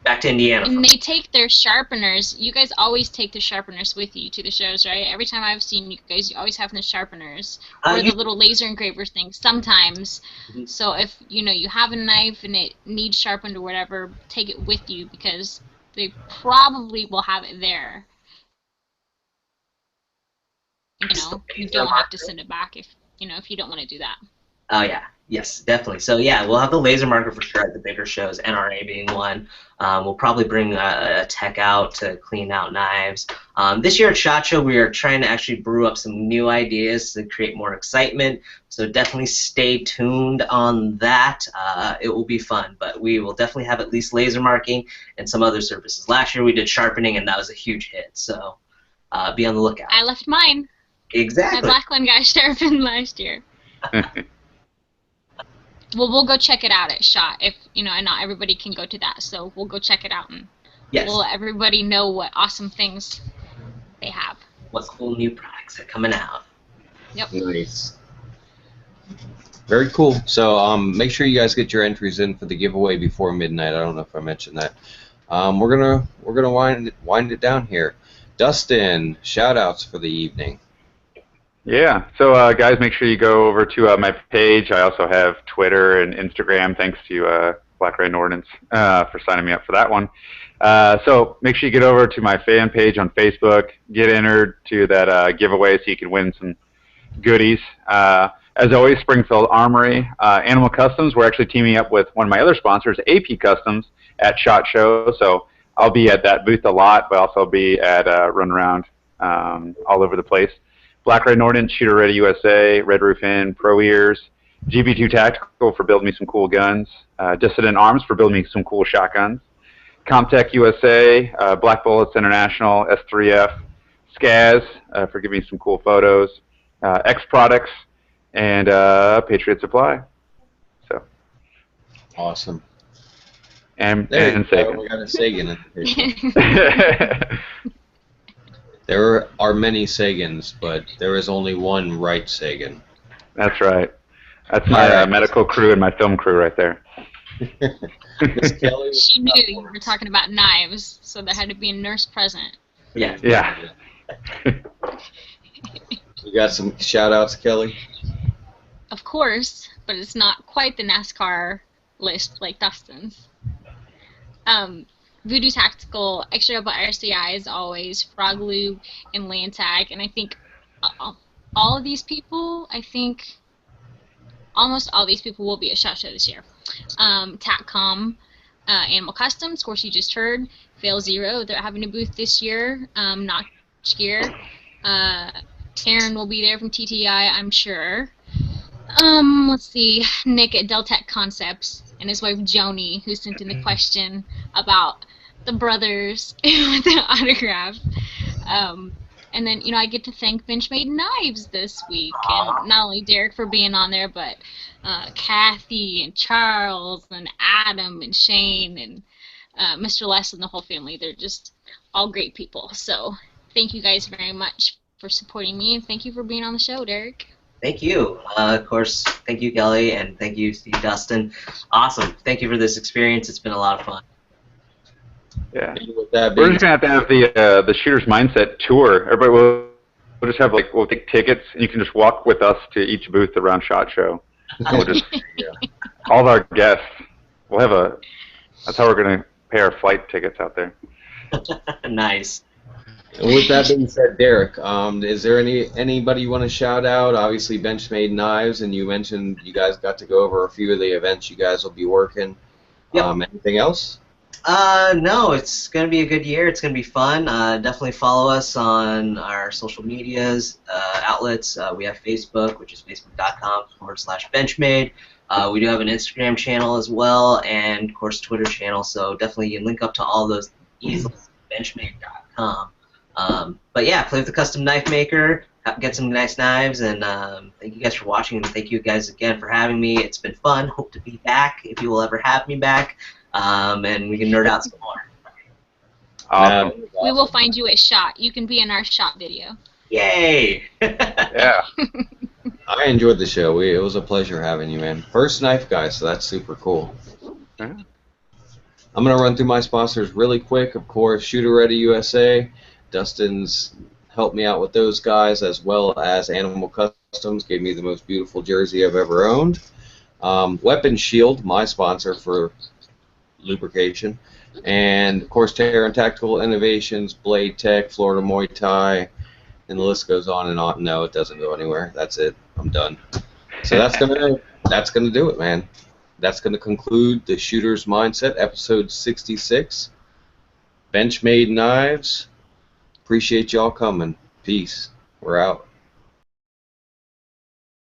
back to Indiana. And they take their sharpeners. You guys always take the sharpeners with you to the shows, right? Every time I've seen you guys, you always have the sharpeners or the little laser engraver things. Sometimes, so if you have a knife and it needs sharpened or whatever, take it with you because they probably will have it there. You don't have to send it back if you don't want to do that. Oh yeah, yes, definitely. So yeah, we'll have the laser marker for sure at the bigger shows, NRA being one. We'll probably bring a tech out to clean out knives. This year at SHOT Show, we are trying to actually brew up some new ideas to create more excitement. So definitely stay tuned on that. It will be fun, but we will definitely have at least laser marking and some other services. Last year we did sharpening, and that was a huge hit. So be on the lookout. I left mine. Exactly. My black one got sharpened last year. Well, we'll go check it out at SHOT. If and not everybody can go to that, so we'll go check it out and we'll let everybody know what awesome things they have. What cool new products are coming out. Yep. Nice. Very cool. So make sure you guys get your entries in for the giveaway before midnight. I don't know if I mentioned that. We're gonna wind it down here. Dustin, shout outs for the evening. Yeah, so guys, make sure you go over to my page. I also have Twitter and Instagram, thanks to Black Rain Ordnance for signing me up for that one. So make sure you get over to my fan page on Facebook, get entered to that giveaway so you can win some goodies. As always, Springfield Armory, Animal Customs, we're actually teaming up with one of my other sponsors, AP Customs, at SHOT Show. So I'll be at that booth a lot, but also be at Run Around all over the place. Black Rain Ordnance, Shooter Ready USA, Red Roof Inn, Pro Ears, GB2 Tactical for building me some cool guns, Dissident Arms for building me some cool shotguns, Comtech USA, Black Bullets International, S3F, Skaz for giving me some cool photos, X Products, and Patriot Supply. So awesome. And Sagan. We got a Sagan in There are many Sagans, but there is only one right Sagan. That's right. That's my medical crew and my film crew right there. Miss Kelly. She knew you were talking about knives, so there had to be a nurse present. Yeah. Yeah. You got some shout-outs, Kelly? Of course, but it's not quite the NASCAR list like Dustin's. Voodoo Tactical, Extra Double RCI as always, Frog Lube, and Land Tag, and I think all of these people, almost all these people will be at SHOT Show this year. TACCOM, Animal Customs, of course you just heard, Fail Zero, they're having a booth this year, Notch Gear, Taryn will be there from TTI, I'm sure. Let's see, Nick at Deltec Concepts, and his wife Joni, who sent in the question about the brothers with the autograph. And then, I get to thank Benchmade Knives this week, and not only Derrick for being on there, but Kathy and Charles and Adam and Shane and Mr. Les and the whole family. They're just all great people. So thank you guys very much for supporting me, and thank you for being on the show, Derrick. Thank you. Of course, thank you, Kelly, and thank you, Steve Dustin. Awesome. Thank you for this experience. It's been a lot of fun. Yeah. We're just going to have the Shooter's Mindset tour. Everybody will just have, we'll take tickets, and you can just walk with us to each booth around SHOT Show. And we'll just, all of our guests, we'll have that's how we're going to pay our flight tickets out there. Nice. And with that being said, Derrick, is there anybody you want to shout out? Obviously, Benchmade Knives, and you mentioned you guys got to go over a few of the events you guys will be working. Yep. Anything else? No, it's going to be a good year. It's going to be fun. Definitely follow us on our social medias outlets. We have Facebook, which is facebook.com/Benchmade. We do have an Instagram channel as well, and, of course, Twitter channel. So definitely you can link up to all those easily at benchmade.com. But yeah, play with the custom knife maker, get some nice knives, and thank you guys for watching, and thank you guys again for having me. It's been fun. Hope to be back if you will ever have me back, and we can nerd out some more. Awesome. We will find you at SHOT. You can be in our SHOT video. Yay! Yeah. I enjoyed the show. It was a pleasure having you, man. First knife guy, so that's super cool. I'm going to run through my sponsors really quick. Of course, Shooter Ready USA. Dustin's helped me out with those guys, as well as Animal Customs, gave me the most beautiful jersey I've ever owned. Weapon Shield, my sponsor for lubrication. And, of course, Terran Tactical Innovations, Blade Tech, Florida Muay Thai, and the list goes on and on. No, it doesn't go anywhere. That's it. I'm done. So that's going to that's going to do it, man. That's going to conclude the Shooter's Mindset, episode 66. Benchmade Knives. Appreciate y'all coming. Peace. We're out.